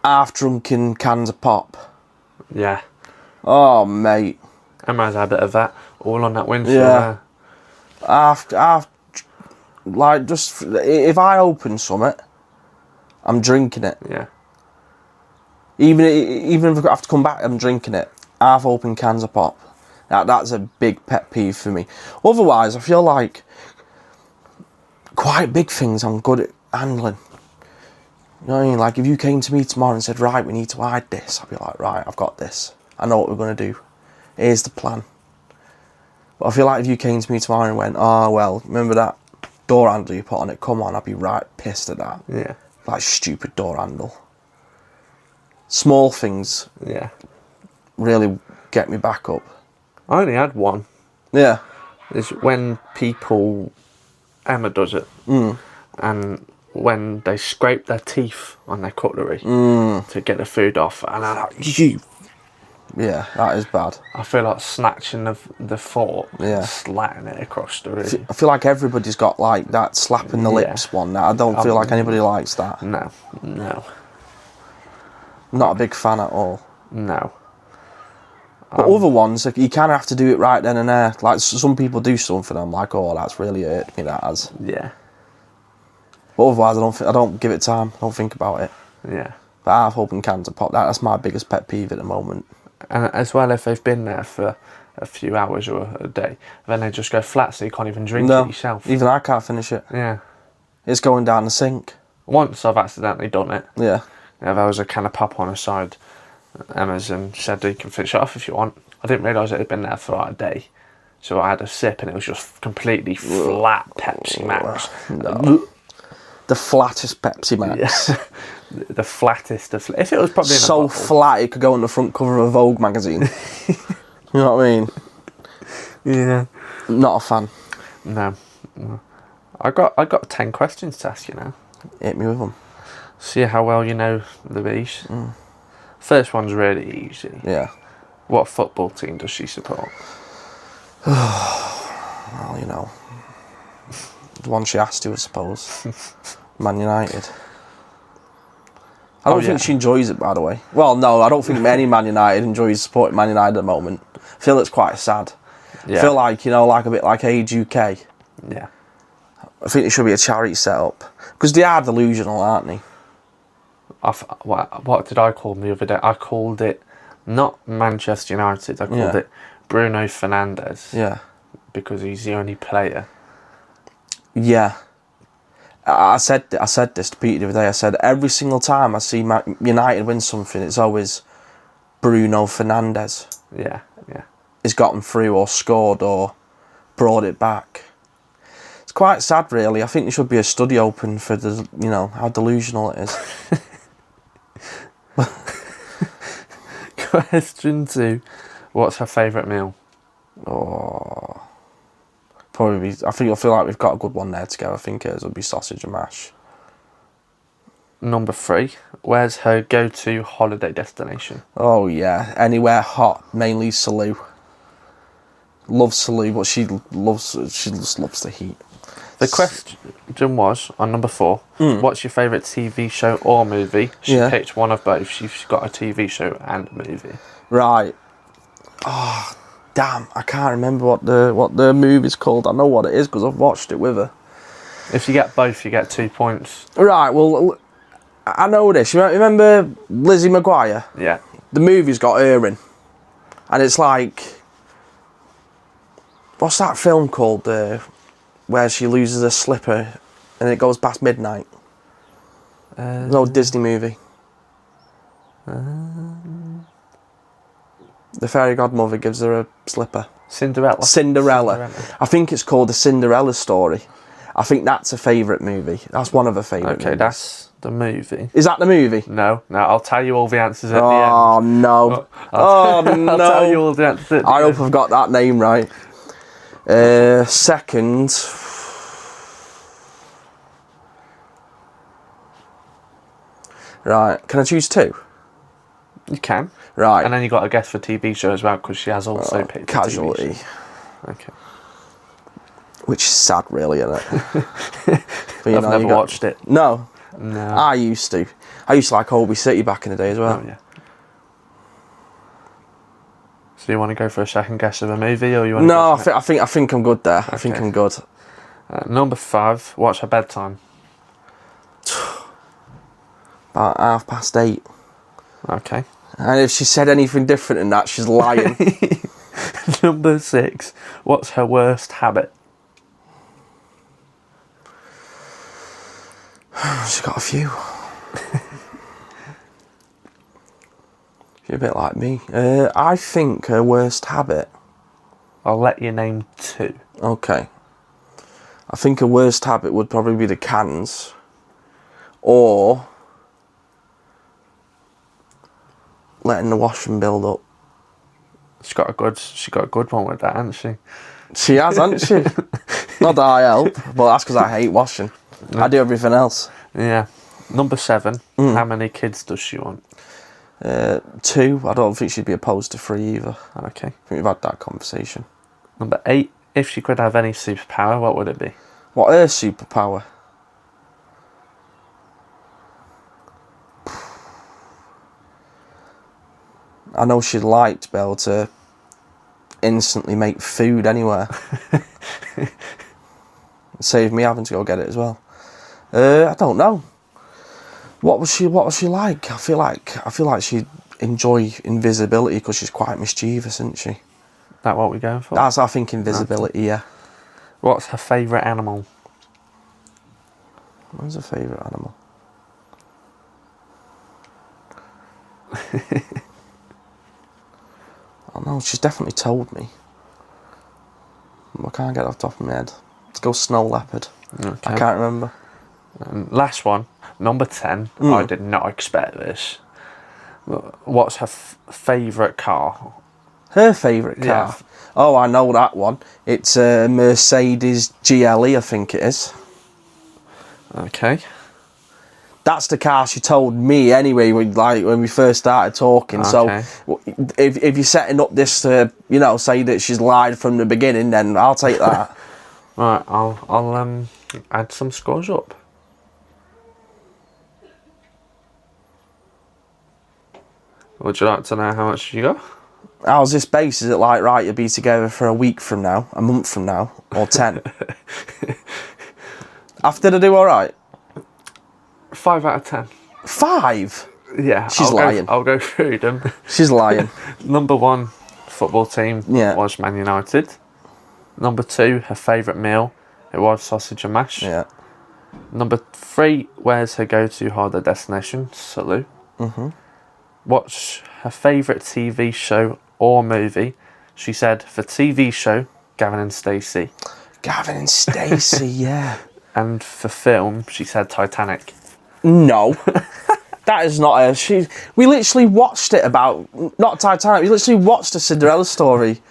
[SPEAKER 2] Half drunken cans of pop.
[SPEAKER 1] Yeah.
[SPEAKER 2] Oh, mate.
[SPEAKER 1] Emma's had a bit of that all on that windshield.
[SPEAKER 2] Yeah. Half, like, just if I open something, I'm drinking it.
[SPEAKER 1] Yeah.
[SPEAKER 2] Even if I have to come back, I'm drinking it. Half open cans of pop. That's a big pet peeve for me. Otherwise, I feel like quite big things I'm good at handling. You know what I mean? Like, if you came to me tomorrow and said, right, we need to hide this, I'd be like, right, I've got this. I know what we're going to do. Here's the plan. But I feel like if you came to me tomorrow and went, oh, well, remember that door handle you put on it? Come on, I'd be right pissed at that.
[SPEAKER 1] Yeah.
[SPEAKER 2] Like, stupid door handle. Small things really get me back up.
[SPEAKER 1] I only had one.
[SPEAKER 2] Yeah.
[SPEAKER 1] It's when Emma does it, and when they scrape their teeth on their cutlery to get the food off, and I'm like, you.
[SPEAKER 2] Yeah, that is bad.
[SPEAKER 1] I feel like snatching the fork,
[SPEAKER 2] Yeah,
[SPEAKER 1] slatting it across the room.
[SPEAKER 2] I feel like everybody's got like that slapping the lips one. I don't feel like anybody likes that.
[SPEAKER 1] No.
[SPEAKER 2] Not a big fan at all.
[SPEAKER 1] No.
[SPEAKER 2] But other ones, like, you kind of have to do it right then and there. Like, some people do something, I'm like, oh, that's really hurt me, that has.
[SPEAKER 1] Yeah.
[SPEAKER 2] But otherwise, I don't give it time. I don't think about it.
[SPEAKER 1] Yeah.
[SPEAKER 2] But half open cans of pop, that's my biggest pet peeve at the moment.
[SPEAKER 1] And as well, if they've been there for a few hours or a day, then they just go flat, so you can't even drink it yourself.
[SPEAKER 2] Even I can't finish it.
[SPEAKER 1] Yeah.
[SPEAKER 2] It's going down the sink.
[SPEAKER 1] Once I've accidentally done it.
[SPEAKER 2] Yeah.
[SPEAKER 1] There was a can of pop on the side. Emma's and said, you can finish it off if you want. I didn't realise it had been there for like a day. So I had a sip and it was just completely flat Pepsi Max.
[SPEAKER 2] No. The flattest Pepsi Max.
[SPEAKER 1] Yeah. The flattest of... If it was probably in a
[SPEAKER 2] so
[SPEAKER 1] bottle.
[SPEAKER 2] flat it could go on the front cover of a Vogue magazine. You know what I mean?
[SPEAKER 1] Yeah.
[SPEAKER 2] Not a fan.
[SPEAKER 1] No. I got 10 questions to ask you now.
[SPEAKER 2] Hit me with them.
[SPEAKER 1] See how well you know the beast. First one's really easy.
[SPEAKER 2] Yeah.
[SPEAKER 1] What football team does she support?
[SPEAKER 2] Well, you know, the one she asked to, I suppose. Man United. I don't think she enjoys it, by the way. Well, no, I don't think any Man United enjoys supporting Man United at the moment. I feel it's quite sad.
[SPEAKER 1] Yeah.
[SPEAKER 2] I feel like, you know, like a bit like Age UK.
[SPEAKER 1] Yeah.
[SPEAKER 2] I think it should be a charity set up. Because they are delusional, aren't they?
[SPEAKER 1] what did I call him the other day? I called it not Manchester United. I called it Bruno Fernandes.
[SPEAKER 2] Yeah.
[SPEAKER 1] Because he's the only player.
[SPEAKER 2] Yeah. I said this to Peter the other day. I said every single time I see United win something, it's always Bruno Fernandes.
[SPEAKER 1] Yeah.
[SPEAKER 2] He's gotten through or scored or brought it back. It's quite sad, really. I think there should be a study open for how delusional it is.
[SPEAKER 1] Question 2. What's her favourite meal?
[SPEAKER 2] Oh, probably. I feel like we've got a good one there together. I think hers will be sausage and mash.
[SPEAKER 1] Number 3. Where's her go-to holiday destination?
[SPEAKER 2] Oh yeah, anywhere hot, mainly Salou. Loves Salou, but she just loves the heat.
[SPEAKER 1] The question was, on number 4, what's your favourite TV show or movie? She picked one of both. She's got a TV show and a movie.
[SPEAKER 2] Right. Oh, damn, I can't remember what the movie's called. I know what it is because I've watched it with her.
[SPEAKER 1] If you get both, you get 2 points.
[SPEAKER 2] Right, well, I know this. You remember Lizzie McGuire?
[SPEAKER 1] Yeah.
[SPEAKER 2] The movie's got her in. And it's like... What's that film called where she loses her slipper and it goes past midnight? An old Disney movie. The fairy godmother gives her a slipper. Cinderella. I think it's called The Cinderella Story. I think that's a favourite movie. That's one of her favourite movies.
[SPEAKER 1] Okay, that's the movie.
[SPEAKER 2] Is that the movie?
[SPEAKER 1] No, I'll tell you all the answers at the end.
[SPEAKER 2] Oh, no.
[SPEAKER 1] I'll tell you all the answers at the
[SPEAKER 2] I
[SPEAKER 1] end.
[SPEAKER 2] hope I've got that name right. Second... Right, can I choose 2?
[SPEAKER 1] You can.
[SPEAKER 2] Right.
[SPEAKER 1] And then you got to guess for TV show as well, because she has also picked
[SPEAKER 2] Casualty.
[SPEAKER 1] a TV show. Okay.
[SPEAKER 2] Which is sad, really, isn't it? But,
[SPEAKER 1] I've never watched it.
[SPEAKER 2] No.
[SPEAKER 1] No.
[SPEAKER 2] I used to. I used to like Holby City back in the day as well.
[SPEAKER 1] Oh, yeah. So you want to go for a second guess of a movie, or you want?
[SPEAKER 2] No, I think I'm good there. I think I'm good.
[SPEAKER 1] Number 5. What's her bedtime?
[SPEAKER 2] About 8:30.
[SPEAKER 1] Okay.
[SPEAKER 2] And if she said anything different than that, she's lying.
[SPEAKER 1] Number 6. What's her worst habit?
[SPEAKER 2] She's got a few. She's a bit like me. I think her worst habit...
[SPEAKER 1] I'll let you name 2.
[SPEAKER 2] Okay. I think her worst habit would probably be the cans. Or... letting the washing build up.
[SPEAKER 1] She got a good one with that, hasn't she?
[SPEAKER 2] She has, hasn't she? Not that I help, but that's because I hate washing. I do everything else.
[SPEAKER 1] Yeah. Number 7. How many kids does she want?
[SPEAKER 2] 2. I don't think she'd be opposed to 3 either.
[SPEAKER 1] Okay.
[SPEAKER 2] I think we've had that conversation.
[SPEAKER 1] Number 8. If she could have any superpower, what would it be?
[SPEAKER 2] What her superpower? I know she'd like to be able to instantly make food anywhere. Save me having to go get it as well. I don't know. What was she like? I feel like she'd enjoy invisibility because she's quite mischievous, isn't she?
[SPEAKER 1] That what we're going for?
[SPEAKER 2] That's, I think, invisibility, yeah.
[SPEAKER 1] What's her favourite animal?
[SPEAKER 2] What's her favourite animal? Oh no, she's definitely told me. I can't get it off the top of my head. Let's go snow leopard.
[SPEAKER 1] Okay.
[SPEAKER 2] I can't remember.
[SPEAKER 1] Last one, number 10. I did not expect this. What's her favourite car?
[SPEAKER 2] Her favourite car?
[SPEAKER 1] Yeah.
[SPEAKER 2] Oh, I know that one. It's a Mercedes GLE, I think it is.
[SPEAKER 1] Okay.
[SPEAKER 2] That's the car she told me anyway, when we first started talking.
[SPEAKER 1] Okay.
[SPEAKER 2] So if you're setting up this to, say that she's lied from the beginning, then I'll take that.
[SPEAKER 1] Right, I'll add some scores up. Would you like to know how much you got?
[SPEAKER 2] How's this base? Is it like, right, you'll be together for a week from now, a month from now, or 10? After I do alright?
[SPEAKER 1] 5 out of 10.
[SPEAKER 2] 5?
[SPEAKER 1] Yeah,
[SPEAKER 2] She's lying.
[SPEAKER 1] I'll go through them.
[SPEAKER 2] She's lying.
[SPEAKER 1] Number 1 football team
[SPEAKER 2] Yeah.
[SPEAKER 1] was Man United. Number 2, her favourite meal, it was sausage and mash.
[SPEAKER 2] Yeah.
[SPEAKER 1] Number 3, where's her go-to holiday destination? Salou. What's her favourite TV show or movie? She said for TV show, Gavin and Stacey.
[SPEAKER 2] Gavin and Stacey, yeah.
[SPEAKER 1] And for film, she said Titanic.
[SPEAKER 2] No. That is not her. We literally watched it about, not Titanic, we literally watched a Cinderella story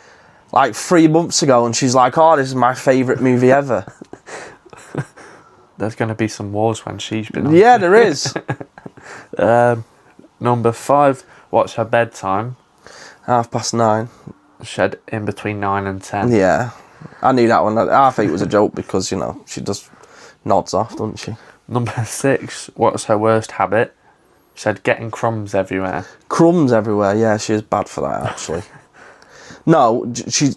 [SPEAKER 2] like 3 months ago, and she's like, oh, this is my favourite movie ever.
[SPEAKER 1] There's going to be some wars when she's been on.
[SPEAKER 2] Yeah, there is.
[SPEAKER 1] Number 5, what's her bedtime?
[SPEAKER 2] 9:30.
[SPEAKER 1] She said in between 9 and 10.
[SPEAKER 2] Yeah. I knew that one. I think it was a joke because, you know, she just nods off, doesn't she?
[SPEAKER 1] Number 6, what's her worst habit? She said getting crumbs everywhere.
[SPEAKER 2] Crumbs everywhere, yeah, she is bad for that, actually. No, she's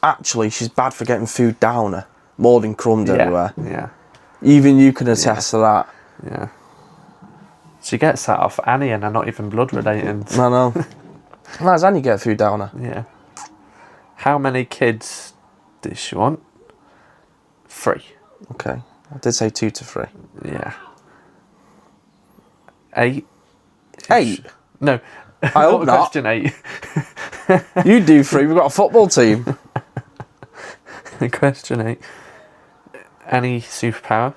[SPEAKER 2] bad for getting food down her, more than crumbs everywhere.
[SPEAKER 1] Yeah.
[SPEAKER 2] Even you can attest to that.
[SPEAKER 1] Yeah. She gets that off Annie and they're not even blood related.
[SPEAKER 2] I know. How does Annie get food down her?
[SPEAKER 1] Yeah. How many kids did she want? 3.
[SPEAKER 2] Okay. I did say 2 to 3.
[SPEAKER 1] Yeah. 8.
[SPEAKER 2] 8?
[SPEAKER 1] No.
[SPEAKER 2] I hope not.
[SPEAKER 1] Question 8.
[SPEAKER 2] You do 3. We've got a football team.
[SPEAKER 1] Question 8. Any superpower?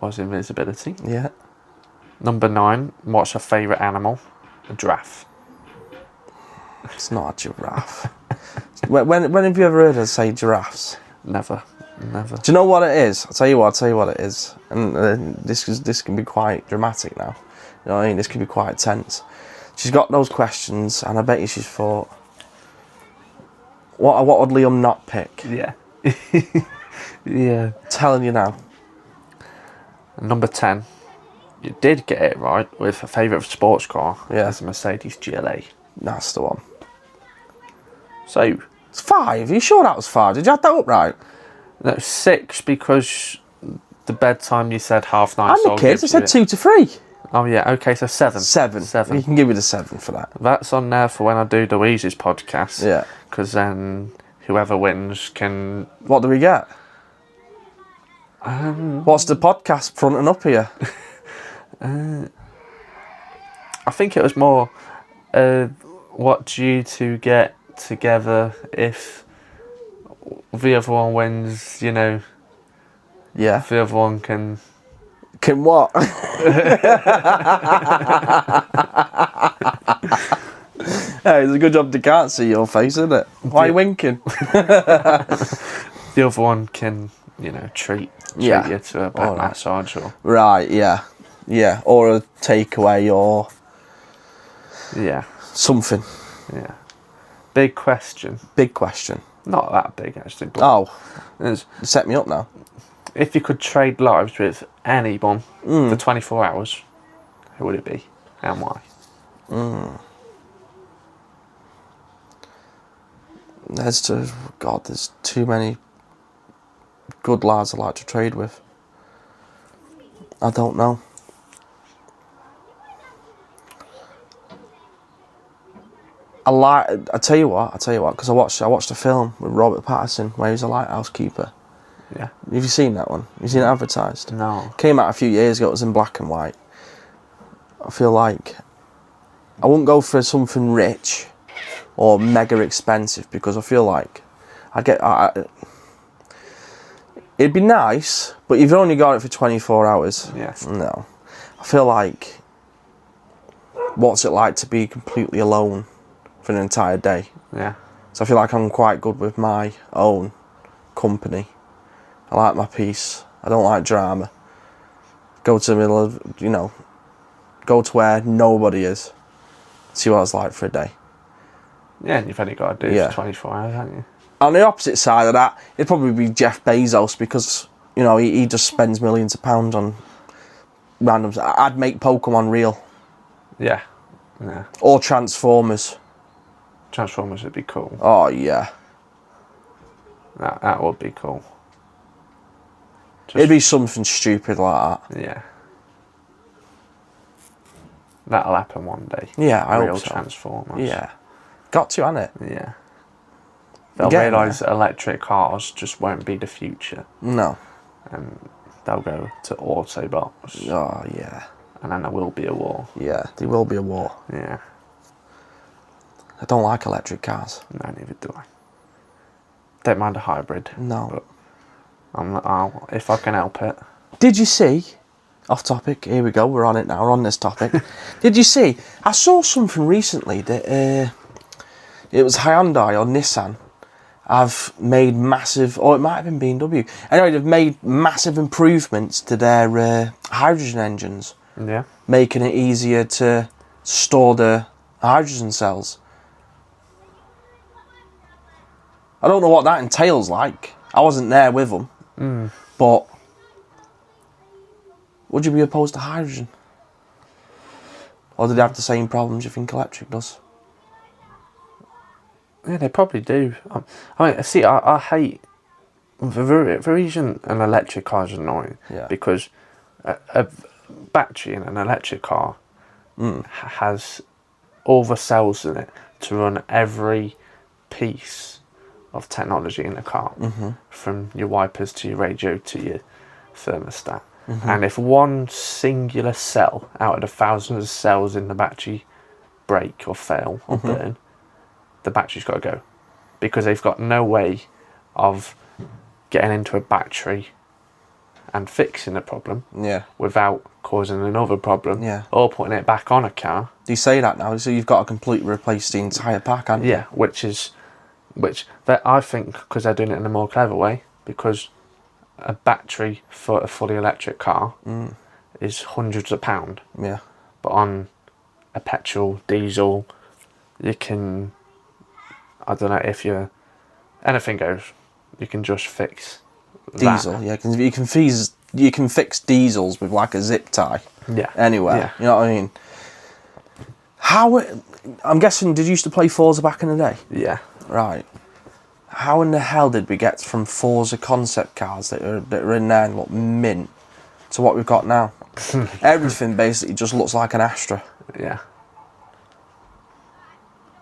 [SPEAKER 1] Was invisibility.
[SPEAKER 2] Yeah.
[SPEAKER 1] Number 9. What's her favourite animal? A giraffe.
[SPEAKER 2] It's not a giraffe. when have you ever heard her say giraffes?
[SPEAKER 1] Never.
[SPEAKER 2] Do you know what it is? I'll tell you what it is. And this can be quite dramatic now. You know what I mean? This can be quite tense. She's got those questions, and I bet you she's thought, what would Liam not pick?
[SPEAKER 1] Yeah. Yeah.
[SPEAKER 2] Telling you now.
[SPEAKER 1] Number 10. You did get it right with her favourite sports car.
[SPEAKER 2] Yeah.
[SPEAKER 1] It's a Mercedes GLA.
[SPEAKER 2] That's the one.
[SPEAKER 1] So,
[SPEAKER 2] It's 5. Are you sure that was 5? Did you have that up right?
[SPEAKER 1] no, 6 because the bedtime you said 9:30.
[SPEAKER 2] I'm
[SPEAKER 1] so
[SPEAKER 2] the
[SPEAKER 1] I'll
[SPEAKER 2] kids. I
[SPEAKER 1] give
[SPEAKER 2] said
[SPEAKER 1] you-
[SPEAKER 2] 2 to 3.
[SPEAKER 1] Oh yeah, okay, so 7.
[SPEAKER 2] 7.
[SPEAKER 1] 7.
[SPEAKER 2] You can give me the 7 for that.
[SPEAKER 1] That's on there for when I do Louise's podcast.
[SPEAKER 2] Yeah.
[SPEAKER 1] Because then whoever wins can...
[SPEAKER 2] What do we get? What's the podcast fronting up here?
[SPEAKER 1] I think it was more what do you two get together if the other one wins, you know,
[SPEAKER 2] Yeah.
[SPEAKER 1] the other one can...
[SPEAKER 2] Can what? Hey, it's a good job they can't see your face, isn't it? Why are you winking?
[SPEAKER 1] The other one can, you know, treat
[SPEAKER 2] Yeah.
[SPEAKER 1] you to a back
[SPEAKER 2] Alright.
[SPEAKER 1] massage or...
[SPEAKER 2] Right, yeah. Yeah, or a takeaway or
[SPEAKER 1] Yeah,
[SPEAKER 2] something.
[SPEAKER 1] yeah. Big question.
[SPEAKER 2] Big question.
[SPEAKER 1] Not that big, actually, but
[SPEAKER 2] Oh,
[SPEAKER 1] it's,
[SPEAKER 2] set me up now.
[SPEAKER 1] if you could trade lives with anyone for 24 hours, who would it be and why?
[SPEAKER 2] There's too many good lads I like to trade with. I don't know. I tell you what, because I watched a film with Robert Pattinson where he was a lighthouse keeper.
[SPEAKER 1] Yeah.
[SPEAKER 2] Have you seen that one? Have you seen it advertised?
[SPEAKER 1] No.
[SPEAKER 2] Came out a few years ago. It was in black and white. I feel like I wouldn't go for something rich or mega expensive because I feel like it'd be nice, but you've only got it for 24 hours.
[SPEAKER 1] Yeah.
[SPEAKER 2] No. I feel like, what's it like to be completely alone for an entire day?
[SPEAKER 1] Yeah.
[SPEAKER 2] So I feel like I'm quite good with my own company. I like my peace. I don't like drama. Go to the middle of, go to where nobody is. See what it's like for a day.
[SPEAKER 1] Yeah, and you've only got to do it
[SPEAKER 2] Yeah.
[SPEAKER 1] for 24 hours, haven't you?
[SPEAKER 2] On the opposite side of that, it'd probably be Jeff Bezos because, he just spends millions of pounds on randoms. I'd make Pokemon real.
[SPEAKER 1] Yeah. Yeah.
[SPEAKER 2] Or Transformers.
[SPEAKER 1] Transformers would be cool.
[SPEAKER 2] Oh, yeah.
[SPEAKER 1] That would be cool.
[SPEAKER 2] It'd be something stupid like that.
[SPEAKER 1] Yeah. That'll happen one day.
[SPEAKER 2] Yeah, I
[SPEAKER 1] Real
[SPEAKER 2] hope so.
[SPEAKER 1] Transformers.
[SPEAKER 2] Yeah. Got to, hasn't it?
[SPEAKER 1] Yeah. They'll
[SPEAKER 2] Getting
[SPEAKER 1] realise electric cars just won't be the future.
[SPEAKER 2] No.
[SPEAKER 1] And they'll go to Autobots.
[SPEAKER 2] Oh, yeah.
[SPEAKER 1] And then there will be a war.
[SPEAKER 2] Yeah, there will be a war.
[SPEAKER 1] Yeah.
[SPEAKER 2] I don't like electric cars.
[SPEAKER 1] No, neither do I. Don't mind a hybrid.
[SPEAKER 2] No.
[SPEAKER 1] But if I can help it.
[SPEAKER 2] Did you see, off topic, here we go, we're on it now, we're on this topic. Did you see, I saw something recently that it was Hyundai or Nissan have made massive, or it might have been BMW. Anyway, they've made massive improvements to their hydrogen engines.
[SPEAKER 1] Yeah.
[SPEAKER 2] Making it easier to store the hydrogen cells. I don't know what that entails like. I wasn't there with them. But would you be opposed to hydrogen? Or do they have the same problems you think electric does?
[SPEAKER 1] Yeah, they probably do. I mean, see, I hate the reason an electric car is annoying.
[SPEAKER 2] Yeah.
[SPEAKER 1] Because a battery in an electric car has all the cells in it to run every piece of technology in the car, from your wipers to your radio to your thermostat. And if one singular cell out of the thousands of cells in the battery break or fail or burn, the battery's got to go, because they've got no way of getting into a battery and fixing the problem without causing another problem or putting it back on a car.
[SPEAKER 2] Do you say that now? So you've got to completely replace the entire pack, haven't you?
[SPEAKER 1] Yeah, which that I think, because they're doing it in a more clever way, because a battery for a fully electric car is hundreds of pounds.
[SPEAKER 2] Yeah.
[SPEAKER 1] But on a petrol, diesel, you can, I don't know, if you're, anything goes, you can just fix
[SPEAKER 2] diesel.
[SPEAKER 1] that.
[SPEAKER 2] Yeah, you can fix diesels with like a zip tie.
[SPEAKER 1] Yeah.
[SPEAKER 2] Anywhere.
[SPEAKER 1] Yeah.
[SPEAKER 2] You know what I mean? I'm guessing, did you used to play Forza back in the day?
[SPEAKER 1] Yeah.
[SPEAKER 2] Right. How in the hell did we get from Forza concept cars that are in there and look mint to what we've got now? Everything basically just looks like an Astra.
[SPEAKER 1] Yeah.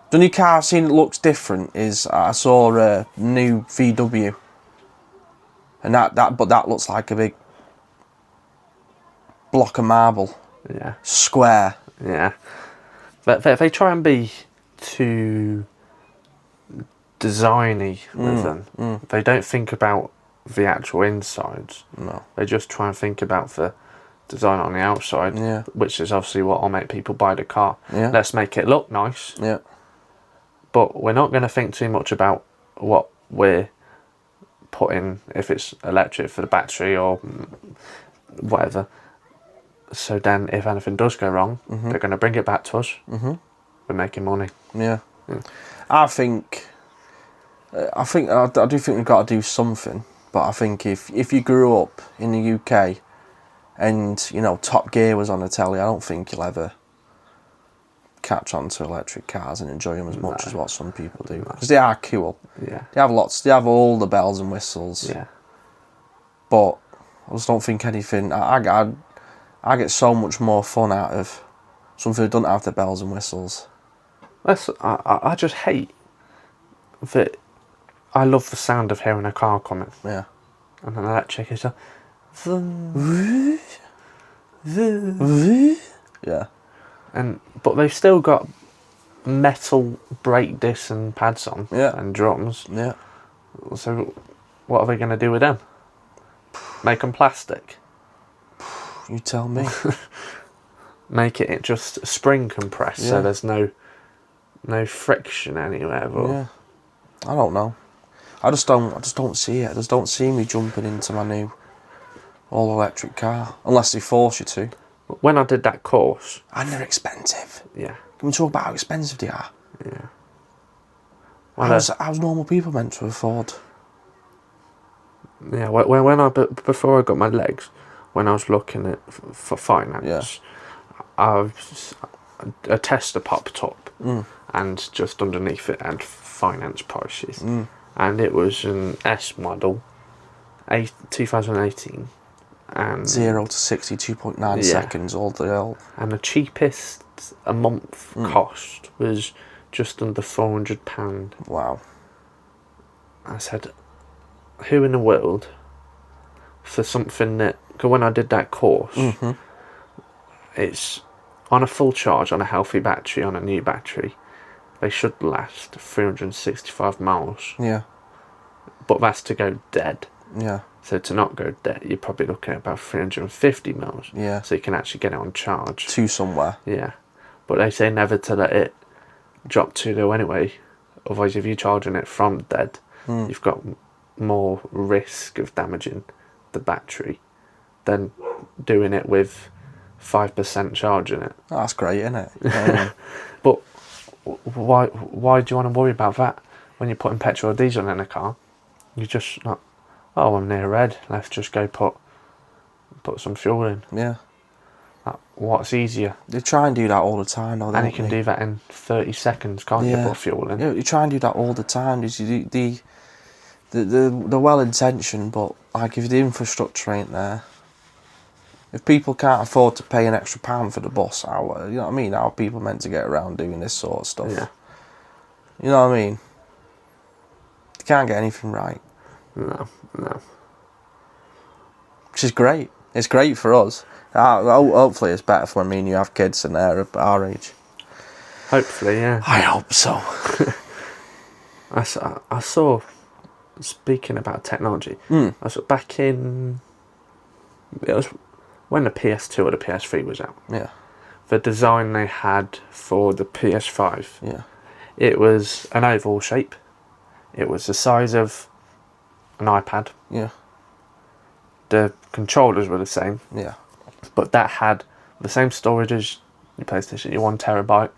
[SPEAKER 2] The new car I've seen that looks different is, I saw a new VW, and that looks like a big block of marble.
[SPEAKER 1] Yeah.
[SPEAKER 2] Square.
[SPEAKER 1] Yeah. But they try and be too designy with them. They don't think about the actual insides.
[SPEAKER 2] No.
[SPEAKER 1] They just try and think about the design on the outside, which is obviously what will make people buy the car.
[SPEAKER 2] Yeah.
[SPEAKER 1] Let's make it look nice.
[SPEAKER 2] Yeah.
[SPEAKER 1] But we're not going to think too much about what we're putting, if it's electric for the battery or whatever. So then if anything does go wrong, they're going to bring it back to us. We're making money.
[SPEAKER 2] Yeah. I do think we've got to do something. But I think if you grew up in the UK and, you know, Top Gear was on the telly, I don't think you'll ever catch on to electric cars and enjoy them as much as what some people do. Because they are cool.
[SPEAKER 1] Yeah.
[SPEAKER 2] They have all the bells and whistles.
[SPEAKER 1] Yeah.
[SPEAKER 2] But I just don't think anything... I get so much more fun out of something that doesn't have the bells and whistles.
[SPEAKER 1] I just hate that. I love the sound of hearing a car coming.
[SPEAKER 2] Yeah.
[SPEAKER 1] And an electric is like...
[SPEAKER 2] Yeah.
[SPEAKER 1] But they've still got metal brake discs and pads on.
[SPEAKER 2] Yeah.
[SPEAKER 1] And drums.
[SPEAKER 2] Yeah.
[SPEAKER 1] So what are they going to do with them? Make them plastic?
[SPEAKER 2] You tell me.
[SPEAKER 1] Make it just spring compressed, so there's no friction anywhere. But
[SPEAKER 2] yeah. I don't know. I just don't see it. I just don't see me jumping into my new all electric car unless they force you to.
[SPEAKER 1] When I did that course,
[SPEAKER 2] and they're expensive.
[SPEAKER 1] Yeah.
[SPEAKER 2] Can we talk about how expensive they are?
[SPEAKER 1] Yeah.
[SPEAKER 2] Well, how's normal people meant to afford?
[SPEAKER 1] Yeah. Before I got my legs, when I was looking at for finance, a tester popped up, and just underneath it had finance prices, and it was an S model, 2018, and
[SPEAKER 2] 0 to 60, 2.9 seconds, all the hell.
[SPEAKER 1] And the cheapest a month cost was just under £400.
[SPEAKER 2] Wow.
[SPEAKER 1] I said, who in the world for something that... Because when I did that course, it's on a full charge, on a healthy battery, on a new battery, they should last 365 miles.
[SPEAKER 2] Yeah.
[SPEAKER 1] But that's to go dead.
[SPEAKER 2] Yeah.
[SPEAKER 1] So to not go dead, you're probably looking at about 350 miles.
[SPEAKER 2] Yeah.
[SPEAKER 1] So you can actually get it on charge.
[SPEAKER 2] To somewhere.
[SPEAKER 1] Yeah. But they say never to let it drop too low anyway. Otherwise, if you're charging it from dead, you've got more risk of damaging the battery than doing it with 5% charge in it.
[SPEAKER 2] Oh, that's great, isn't it? Yeah.
[SPEAKER 1] But why do you want to worry about that when you're putting petrol or diesel in a car? You're just not, oh, I'm near red, let's just go put some fuel in.
[SPEAKER 2] Yeah.
[SPEAKER 1] Like, what's easier?
[SPEAKER 2] They try and do that all the time, though.
[SPEAKER 1] And you can do that in 30 seconds, can't you, put fuel in?
[SPEAKER 2] Yeah, you try and do that all the time. The well-intentioned, but like if the infrastructure ain't there, if people can't afford to pay an extra £1 for the bus, how, you know what I mean? How are people meant to get around doing this sort of stuff?
[SPEAKER 1] Yeah.
[SPEAKER 2] You know what I mean? They can't get anything right.
[SPEAKER 1] No.
[SPEAKER 2] Which is great. It's great for us. Hopefully it's better for when me and you have kids and they're at our age.
[SPEAKER 1] Hopefully, yeah.
[SPEAKER 2] I hope so.
[SPEAKER 1] I saw, speaking about technology, I saw back in, it was when the PS2 or the PS3 was out.
[SPEAKER 2] Yeah.
[SPEAKER 1] The design they had for the PS5,
[SPEAKER 2] Yeah.
[SPEAKER 1] it was an oval shape. It was the size of an iPad.
[SPEAKER 2] Yeah.
[SPEAKER 1] The controllers were the same,
[SPEAKER 2] Yeah.
[SPEAKER 1] but that had the same storage as your PlayStation, your 1 terabyte.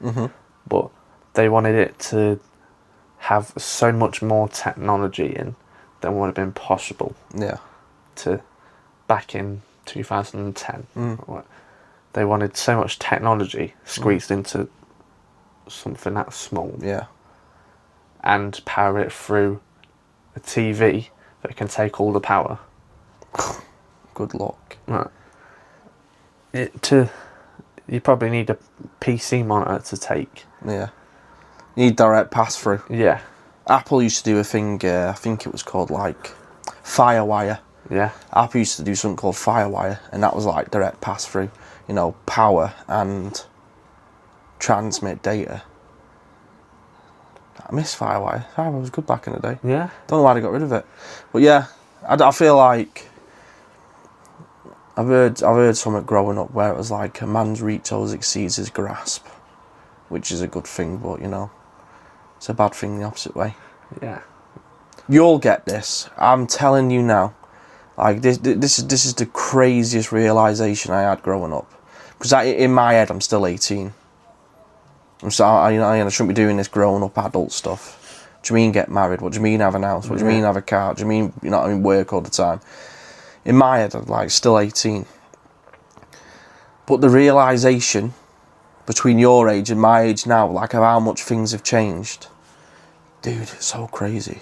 [SPEAKER 1] But they wanted it to have so much more technology in than would have been possible
[SPEAKER 2] Yeah.
[SPEAKER 1] to back in 2010. They wanted so much technology squeezed into something that small.
[SPEAKER 2] Yeah.
[SPEAKER 1] And power it through a TV that can take all the power.
[SPEAKER 2] Good luck.
[SPEAKER 1] Right. You probably need a PC monitor to take.
[SPEAKER 2] Yeah. You need direct pass through.
[SPEAKER 1] Yeah.
[SPEAKER 2] Apple used to do a thing, I think it was called like Firewire.
[SPEAKER 1] Yeah.
[SPEAKER 2] Apple used to do something called Firewire, and that was like direct pass through, you know, power and transmit data. I miss Firewire. Firewire was good back in the day.
[SPEAKER 1] Yeah.
[SPEAKER 2] Don't know why they got rid of it. But yeah, I feel like I've heard something growing up where it was like a man's reach always exceeds his grasp, which is a good thing, but you know, it's a bad thing the opposite way.
[SPEAKER 1] Yeah.
[SPEAKER 2] You'll get this. I'm telling you now. Like this is the craziest realization I had growing up, because in my head I'm still 18. I shouldn't be doing this grown up adult stuff. What do you mean get married? What do you mean have an house? What do you mean have a car? What do you mean, you know what I mean, work all the time? In my head, I'm like still 18. But the realisation between your age and my age now, like of how much things have changed, dude, it's so crazy.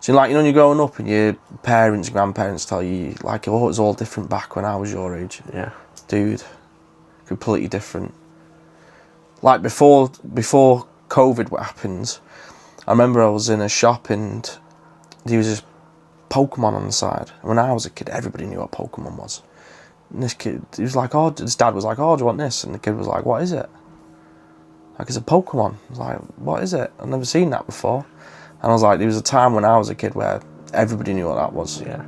[SPEAKER 2] So like, you know, when you're growing up and your parents, grandparents tell you, like, oh, it was all different back when I was your age.
[SPEAKER 1] Yeah.
[SPEAKER 2] Dude, completely different. Like before COVID happened, I remember I was in a shop and there was this Pokemon on the side. And when I was a kid, everybody knew what Pokemon was. And this kid, he was like, oh, his dad was like, oh, do you want this? And the kid was like, what is it? Like, it's a Pokemon. I was like, what is it? I've never seen that before. And I was like, there was a time when I was a kid where everybody knew what that was.
[SPEAKER 1] Yeah.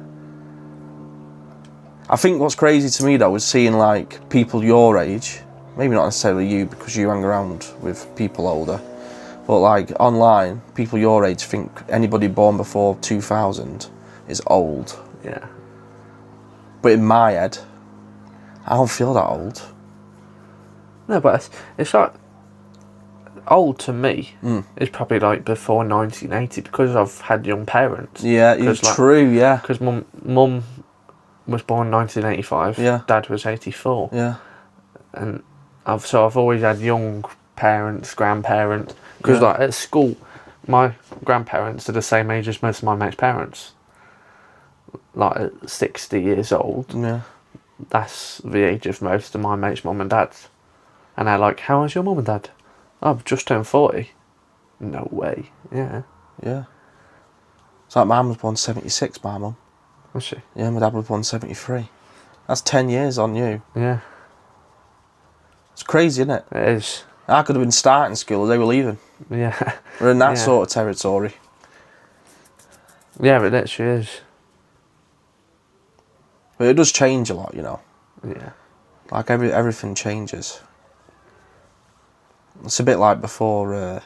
[SPEAKER 2] I think what's crazy to me though is seeing like people your age, maybe not necessarily you because you hang around with people older, but like online, people your age think anybody born before 2000 is old.
[SPEAKER 1] Yeah.
[SPEAKER 2] But in my head, I don't feel that old.
[SPEAKER 1] No, but it's like, old to me is probably like before 1980 because I've had young parents.
[SPEAKER 2] Yeah, it's
[SPEAKER 1] like,
[SPEAKER 2] true, yeah.
[SPEAKER 1] Because mum was born 1985,
[SPEAKER 2] Yeah.
[SPEAKER 1] dad was 84.
[SPEAKER 2] Yeah.
[SPEAKER 1] And I've always had young parents, grandparents. Because like at school, my grandparents are the same age as most of my mates' parents. Like at 60 years old.
[SPEAKER 2] Yeah.
[SPEAKER 1] That's the age of most of my mates' mum and dads. And they're like, how old's your mum and dad? Oh, I've just turned 40. No way. Yeah.
[SPEAKER 2] Yeah. It's like my mum was born 76, my mum.
[SPEAKER 1] Was she?
[SPEAKER 2] Yeah, my dad was born 73. That's 10 years on you.
[SPEAKER 1] Yeah.
[SPEAKER 2] It's crazy, isn't it?
[SPEAKER 1] It is.
[SPEAKER 2] I could have been starting school as they were leaving.
[SPEAKER 1] Yeah.
[SPEAKER 2] We're in that
[SPEAKER 1] Yeah.
[SPEAKER 2] sort of territory.
[SPEAKER 1] Yeah, it literally is.
[SPEAKER 2] But it does change a lot, you know.
[SPEAKER 1] Yeah.
[SPEAKER 2] Like everything changes. It's a bit like before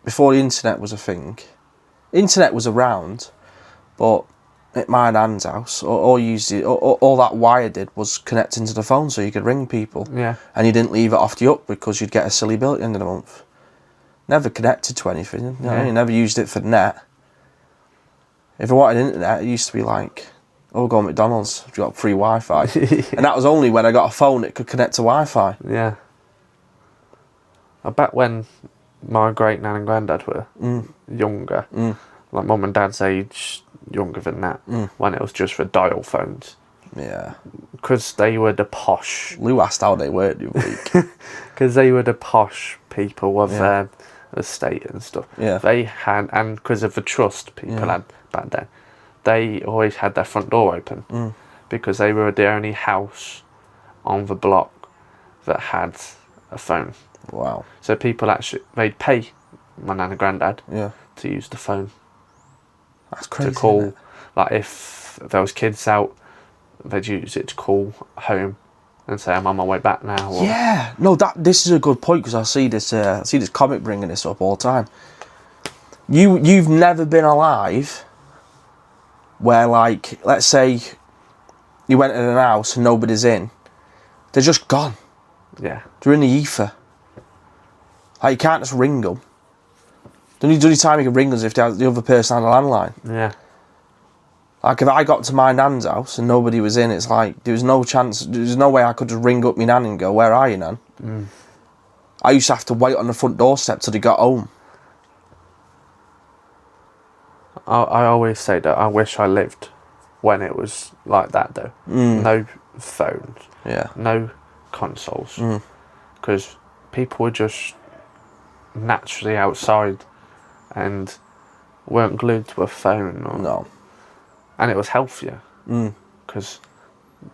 [SPEAKER 2] the internet was a thing. Internet was around, but at my nan's house, all that wire did was connect into the phone so you could ring people.
[SPEAKER 1] Yeah.
[SPEAKER 2] And you didn't leave it off the up because you'd get a silly bill at the end of the month. Never connected to anything. You know, you never used it for net. If I wanted internet, it used to be like, oh, go on McDonald's, you got free Wi-Fi. And that was only when I got a phone that could connect to Wi-Fi.
[SPEAKER 1] Yeah. I bet when my great nan and granddad were younger, like mum and dad's age, younger than that, when it was just for dial phones.
[SPEAKER 2] Yeah.
[SPEAKER 1] Because they were the posh.
[SPEAKER 2] Lou asked how they worked the other week.
[SPEAKER 1] Because they were the posh people of their estate and stuff.
[SPEAKER 2] Yeah.
[SPEAKER 1] They had, and because of the trust people had back then, they always had their front door open. Because they were the only house on the block that had a phone.
[SPEAKER 2] Wow.
[SPEAKER 1] So people actually, they'd pay my nan and granddad to use the phone.
[SPEAKER 2] That's crazy.
[SPEAKER 1] To call,
[SPEAKER 2] isn't it?
[SPEAKER 1] like if there was kids out, they'd use it to call home and say, I'm on my way back now. Or,
[SPEAKER 2] Yeah. No, this is a good point because I see this comic bringing this up all the time. You've never been alive where, like, let's say you went in an house and nobody's in. They're just gone.
[SPEAKER 1] Yeah.
[SPEAKER 2] They're in the ether. Like, you can't just ring them. The only time you can ring them is if the other person had a landline.
[SPEAKER 1] Yeah.
[SPEAKER 2] Like, if I got to my nan's house and nobody was in, it's like, there was no chance, there's no way I could just ring up my nan and go, where are you, nan? I used to have to wait on the front doorstep till they got home.
[SPEAKER 1] I always say that I wish I lived when it was like that, though. No phones.
[SPEAKER 2] Yeah.
[SPEAKER 1] No consoles. Because people were just naturally outside and weren't glued to a phone.
[SPEAKER 2] No.
[SPEAKER 1] And it was healthier. Because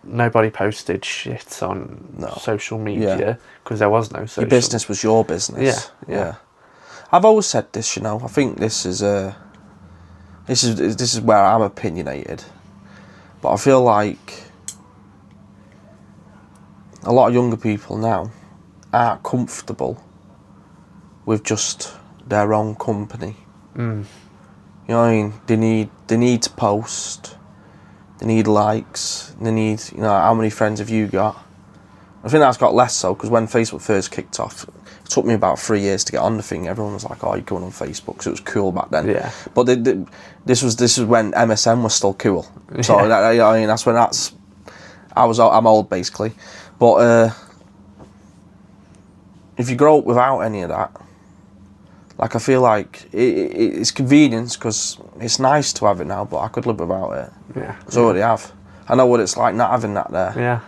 [SPEAKER 1] nobody posted shit on social media because there was no social.
[SPEAKER 2] Your business was your business. Yeah. I've always said this, you know. I think this is where I'm opinionated, but I feel like a lot of younger people now aren't comfortable with just their own company. You know what I mean? They need to post. They need likes. They need, you know, how many friends have you got? I think that's got less so because when Facebook first kicked off, it took me about 3 years to get on the thing. Everyone was like, "Oh, you're going on Facebook," because it was cool back then.
[SPEAKER 1] Yeah.
[SPEAKER 2] But this is when MSN was still cool. So I mean, I'm old basically. But if you grow up without any of that, like I feel like it's convenience because it's nice to have it now, but I could live without it.
[SPEAKER 1] Yeah.
[SPEAKER 2] Because I already have. I know what it's like not having that there.
[SPEAKER 1] Yeah.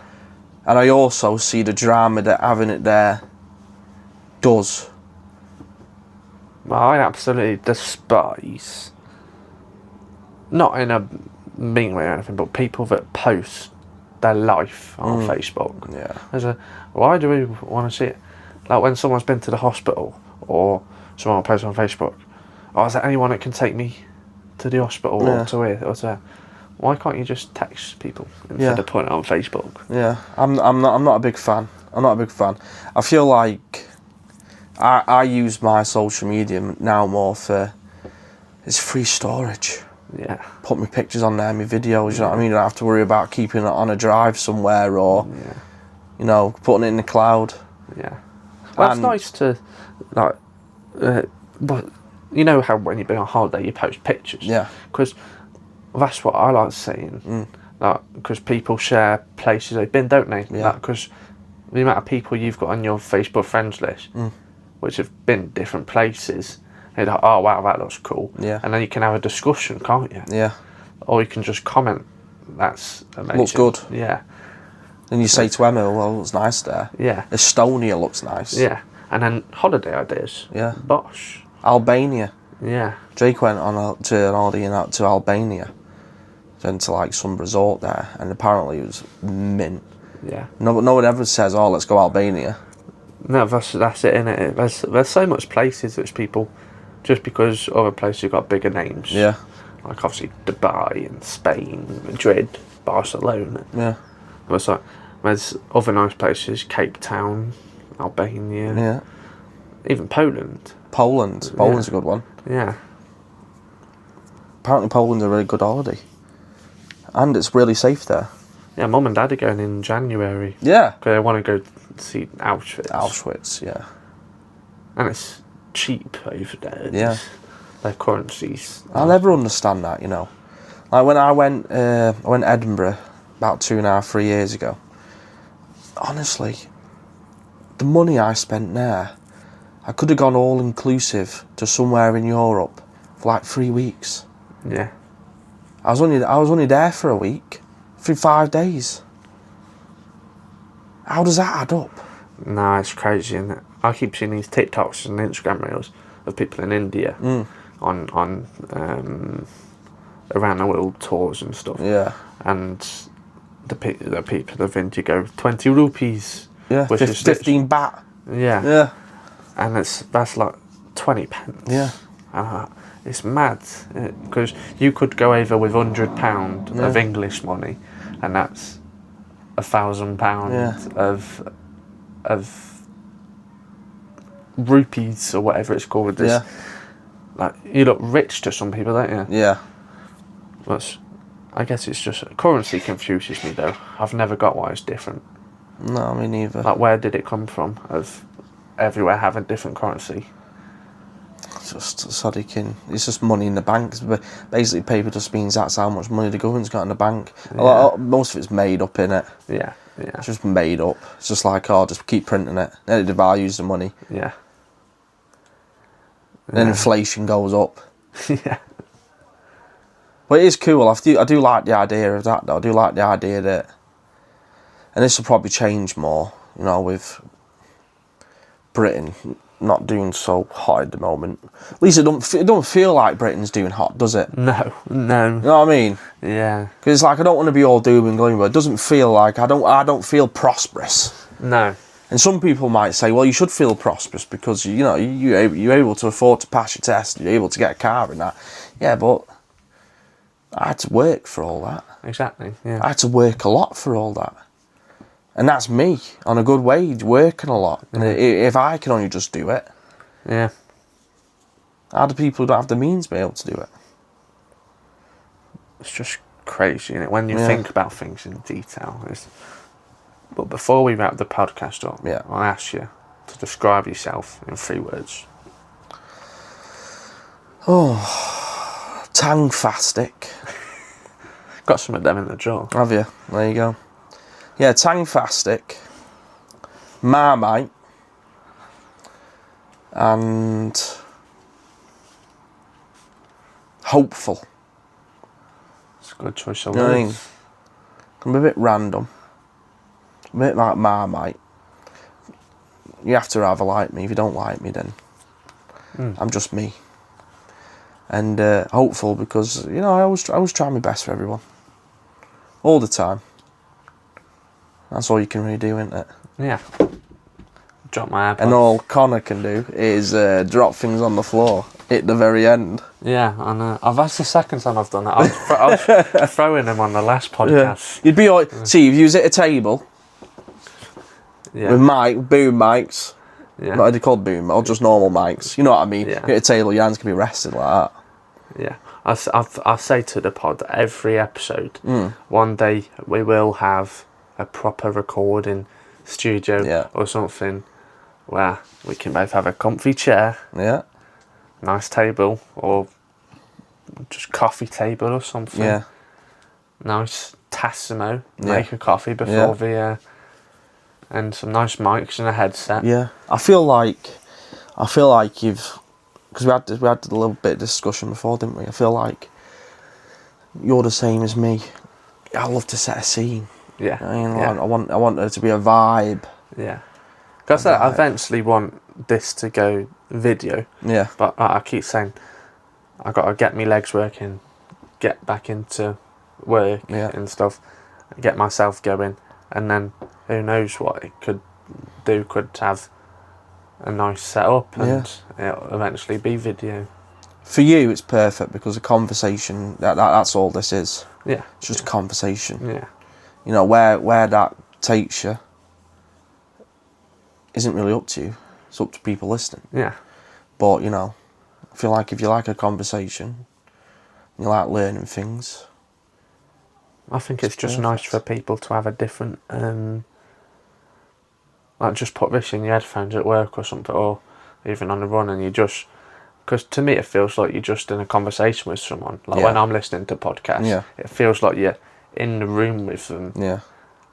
[SPEAKER 2] And I also see the drama that having it there does.
[SPEAKER 1] Well, I absolutely despise, not in a mean way or anything, but people that post their life on Facebook.
[SPEAKER 2] Yeah.
[SPEAKER 1] Why do we want to see it? Like when someone's been to the hospital or someone will post on Facebook, oh, is there anyone that can take me to the hospital or to here or to there? Why can't you just text people instead of putting it on Facebook?
[SPEAKER 2] Yeah, I'm not a big fan. I'm not a big fan. I feel like I use my social media now more for it's free storage.
[SPEAKER 1] Yeah.
[SPEAKER 2] Put my pictures on there, my videos. You know what I mean? I don't have to worry about keeping it on a drive somewhere or you know, putting it in the cloud.
[SPEAKER 1] Yeah. Well, it's nice to like, but you know how when you've been on holiday you post pictures.
[SPEAKER 2] Yeah.
[SPEAKER 1] Because that's what I like seeing. Like, because people share places they've been, don't they?
[SPEAKER 2] Yeah.
[SPEAKER 1] Because the amount of people you've got on your Facebook friends list, which have been different places, you're like, oh wow, that looks cool.
[SPEAKER 2] Yeah.
[SPEAKER 1] And then you can have a discussion, can't you?
[SPEAKER 2] Yeah.
[SPEAKER 1] Or you can just comment. That's amazing.
[SPEAKER 2] Looks good.
[SPEAKER 1] Yeah.
[SPEAKER 2] And you say to Emma, well, it looks nice there.
[SPEAKER 1] Yeah.
[SPEAKER 2] Estonia looks nice.
[SPEAKER 1] Yeah. And then holiday ideas.
[SPEAKER 2] Yeah.
[SPEAKER 1] Bosh.
[SPEAKER 2] Albania.
[SPEAKER 1] Yeah.
[SPEAKER 2] Drake went to an holiday out to Albania. Went to like some resort there, and apparently it was mint.
[SPEAKER 1] Yeah.
[SPEAKER 2] No one ever says, oh, let's go Albania.
[SPEAKER 1] No, that's it, innit? There's so much places which people, just because other places got bigger names.
[SPEAKER 2] Yeah.
[SPEAKER 1] Like obviously Dubai and Spain, Madrid, Barcelona.
[SPEAKER 2] Yeah.
[SPEAKER 1] But like, there's other nice places, Cape Town, Albania.
[SPEAKER 2] Yeah.
[SPEAKER 1] Even Poland.
[SPEAKER 2] Poland's a good one.
[SPEAKER 1] Yeah.
[SPEAKER 2] Apparently Poland's a really good holiday. And it's really safe there.
[SPEAKER 1] Yeah, Mum and Dad are going in January.
[SPEAKER 2] Yeah.
[SPEAKER 1] Because they want to go see Auschwitz.
[SPEAKER 2] Auschwitz, yeah.
[SPEAKER 1] And it's cheap over there.
[SPEAKER 2] Yeah.
[SPEAKER 1] Their currencies.
[SPEAKER 2] I'll never understand that, you know. Like when I went to Edinburgh about 2.5, 3 years ago. Honestly, the money I spent there, I could have gone all inclusive to somewhere in Europe for like 3 weeks.
[SPEAKER 1] Yeah.
[SPEAKER 2] I was only there for a week, for 5 days. How does that add up?
[SPEAKER 1] No, it's crazy, isn't it? I keep seeing these TikToks and Instagram reels of people in India on around the world tours and stuff.
[SPEAKER 2] Yeah.
[SPEAKER 1] And the people of India go 20 rupees.
[SPEAKER 2] Yeah.
[SPEAKER 1] Which is
[SPEAKER 2] 15 baht.
[SPEAKER 1] Yeah.
[SPEAKER 2] Yeah.
[SPEAKER 1] And that's like 20 pence.
[SPEAKER 2] Yeah.
[SPEAKER 1] It's mad because you could go over with £100 of English money, and that's £1,000 of rupees or whatever it's called.
[SPEAKER 2] Yeah.
[SPEAKER 1] Like you look rich to some people, don't you?
[SPEAKER 2] Yeah.
[SPEAKER 1] But I guess it's just currency confuses me though. I've never got why it's different.
[SPEAKER 2] No, me neither.
[SPEAKER 1] Like where did it come from? Of everywhere having different currency.
[SPEAKER 2] Just Sadiqin. It's just money in the bank. But basically, paper just means that's how much money the government's got in the bank. Most of it's made up, innit?
[SPEAKER 1] Yeah, yeah.
[SPEAKER 2] It's just made up. It's just like, oh, just keep printing it. Then it devalues the money.
[SPEAKER 1] Yeah.
[SPEAKER 2] Then inflation goes up.
[SPEAKER 1] Yeah.
[SPEAKER 2] But it is cool. I do like the idea of that, though. I do like the idea that... And this will probably change more, you know, with Britain not doing so hot at the moment. At least it don't feel like Britain's doing hot, does it?
[SPEAKER 1] No.
[SPEAKER 2] You know what I mean?
[SPEAKER 1] Yeah.
[SPEAKER 2] Because it's like, I don't want to be all doom and gloom, but it doesn't feel like... I don't feel prosperous.
[SPEAKER 1] No.
[SPEAKER 2] And some people might say, well, you should feel prosperous because, you know, you're able to afford to pass your test, you're able to get a car and that. Yeah, but I had to work for all that.
[SPEAKER 1] Exactly, yeah.
[SPEAKER 2] I had to work a lot for all that. And that's me, on a good wage, working a lot. And if I can only just do it,
[SPEAKER 1] Yeah.
[SPEAKER 2] how do people who don't have the means be able to do it?
[SPEAKER 1] It's just crazy, isn't it? When you think about things in detail. But before we wrap the podcast up, I'll ask you to describe yourself in 3 words.
[SPEAKER 2] Oh, tang-fastic.
[SPEAKER 1] Got some of them in the drawer.
[SPEAKER 2] Have you? There you go. Yeah, tang-fastic, Marmite, and hopeful.
[SPEAKER 1] It's a good choice of
[SPEAKER 2] You know what I mean?
[SPEAKER 1] words.
[SPEAKER 2] I'm a bit random. A bit like Marmite. You have to rather like me. If you don't like me, then I'm just me. And hopeful because, you know, I always try my best for everyone. All the time. That's all you can really do, isn't it?
[SPEAKER 1] Yeah. Drop my AirPods.
[SPEAKER 2] And all Connor can do is drop things on the floor at the very end.
[SPEAKER 1] Yeah, I know. That's the second time I've done that. I was throwing them on the last podcast.
[SPEAKER 2] You'd be all... See, if you was at a table with boom mics,
[SPEAKER 1] Yeah.
[SPEAKER 2] not they're called boom, or just normal mics, you know what I mean?
[SPEAKER 1] Yeah.
[SPEAKER 2] At a table, your hands can be rested like that.
[SPEAKER 1] Yeah. I say to the pod every episode, one day we will have a proper recording studio or something where we can both have a comfy chair, nice table, or just coffee table or something. Nice Tassimo, make a coffee before the and some nice mics and a headset.
[SPEAKER 2] Yeah, I feel like you've, because we had a little bit of discussion before, didn't we? I feel like you're the same as me. I love to set a scene.
[SPEAKER 1] Yeah.
[SPEAKER 2] I mean,
[SPEAKER 1] Yeah.
[SPEAKER 2] like, I want there to be a vibe.
[SPEAKER 1] Yeah. Because I eventually want this to go video.
[SPEAKER 2] Yeah.
[SPEAKER 1] But I keep saying, I got to get my legs working, get back into work and stuff, get myself going, and then who knows what it could do. Could have a nice setup, and it'll eventually be video.
[SPEAKER 2] For you, it's perfect because a conversation. That's all this is.
[SPEAKER 1] Yeah.
[SPEAKER 2] It's just a conversation.
[SPEAKER 1] Yeah.
[SPEAKER 2] You know, where that takes you isn't really up to you. It's up to people listening.
[SPEAKER 1] Yeah.
[SPEAKER 2] But, you know, I feel like if you like a conversation, you like learning things.
[SPEAKER 1] I think it's just nice for people to have a different, like just put this in your headphones at work or something, or even on the run, and you just, because to me it feels like you're just in a conversation with someone. Like when I'm listening to podcasts, it feels like you're in the room with them.
[SPEAKER 2] Yeah.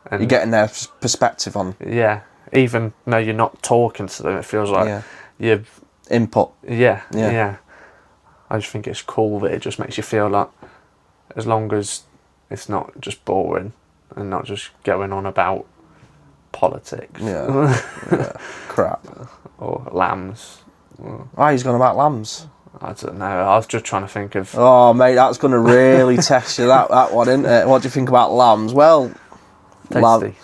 [SPEAKER 1] And
[SPEAKER 2] you're getting their perspective on.
[SPEAKER 1] Yeah. Even though you're not talking to them, it feels like you're...
[SPEAKER 2] Input.
[SPEAKER 1] Yeah. I just think it's cool that it just makes you feel like, as long as it's not just boring and not just going on about politics.
[SPEAKER 2] Yeah. Crap.
[SPEAKER 1] Or lambs.
[SPEAKER 2] Why he's gone about lambs?
[SPEAKER 1] I don't know. I was just trying to think of...
[SPEAKER 2] Oh, mate, that's going to really test you, that one, isn't it? What do you think about lambs? Well...
[SPEAKER 1] Tasty.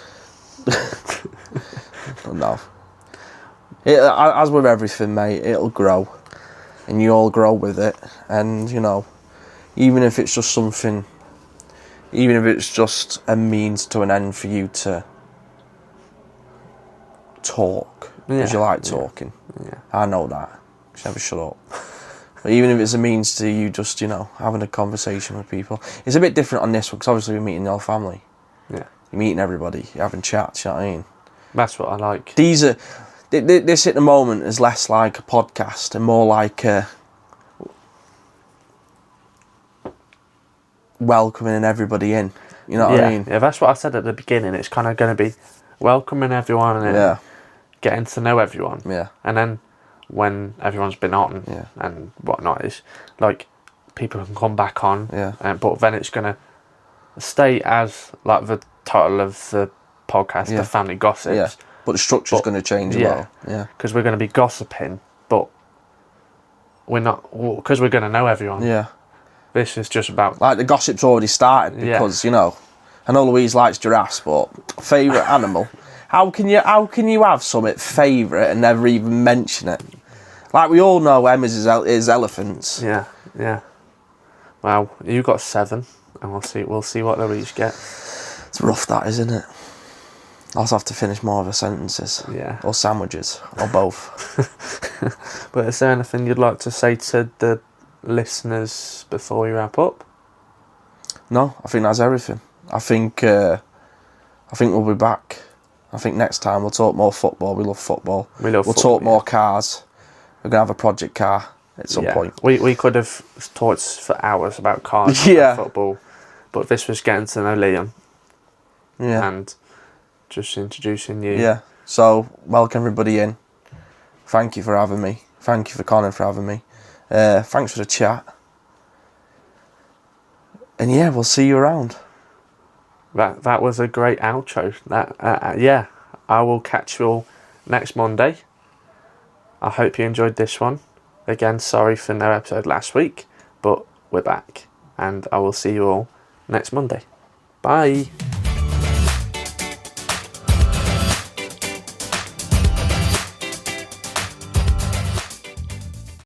[SPEAKER 2] No. As with everything, mate, it'll grow. And you all grow with it. And, you know, even if it's just something... Even if it's just a means to an end for you to talk. Because you like talking.
[SPEAKER 1] Yeah.
[SPEAKER 2] I know that. You never shut up. But even if it's a means to you just, you know, having a conversation with people. It's a bit different on this one, because obviously we're meeting the whole family.
[SPEAKER 1] Yeah.
[SPEAKER 2] You're meeting everybody. You're having chats, you know what I mean?
[SPEAKER 1] That's what I like.
[SPEAKER 2] These are... This at the moment is less like a podcast and more like a... welcoming everybody in. You know what I mean?
[SPEAKER 1] Yeah, that's what I said at the beginning. It's kind of going to be welcoming everyone and getting to know everyone.
[SPEAKER 2] Yeah.
[SPEAKER 1] And then when everyone's been on and whatnot, is like people can come back on.
[SPEAKER 2] Yeah.
[SPEAKER 1] But then it's going to stay as like the title of the podcast, The Family Gossips.
[SPEAKER 2] Yeah. But the structure's going to change as well. Yeah.
[SPEAKER 1] Because we're going to be gossiping, but we're not, because we're going to know everyone.
[SPEAKER 2] Yeah.
[SPEAKER 1] This is just about...
[SPEAKER 2] Like, the gossip's already started because, you know, I know Louise likes giraffes, but favourite animal. How can you have something favourite and never even mention it? Like, we all know Emma's is elephants.
[SPEAKER 1] Yeah, yeah. Well, you got 7, and we'll see what Louise gets.
[SPEAKER 2] It's rough, that, isn't it? I'll also have to finish more of her sentences.
[SPEAKER 1] Yeah.
[SPEAKER 2] Or sandwiches. Or both.
[SPEAKER 1] But is there anything you'd like to say to the listeners before you wrap up?
[SPEAKER 2] No, I think that's everything. I think we'll be back. I think next time we'll talk more football. We love football. We'll talk more cars. We're going to have a project car at some point.
[SPEAKER 1] We could have talked for hours about cars and football, but this was getting to know Liam.
[SPEAKER 2] Yeah.
[SPEAKER 1] And just introducing you.
[SPEAKER 2] Yeah. So, welcome everybody in. Thank you for having me. Thank you for Connor for having me. Thanks for the chat. And yeah, we'll see you around.
[SPEAKER 1] That was a great outro. I will catch you all next Monday. I hope you enjoyed this one. Again, sorry for no episode last week, but we're back. And I will see you all next Monday. Bye.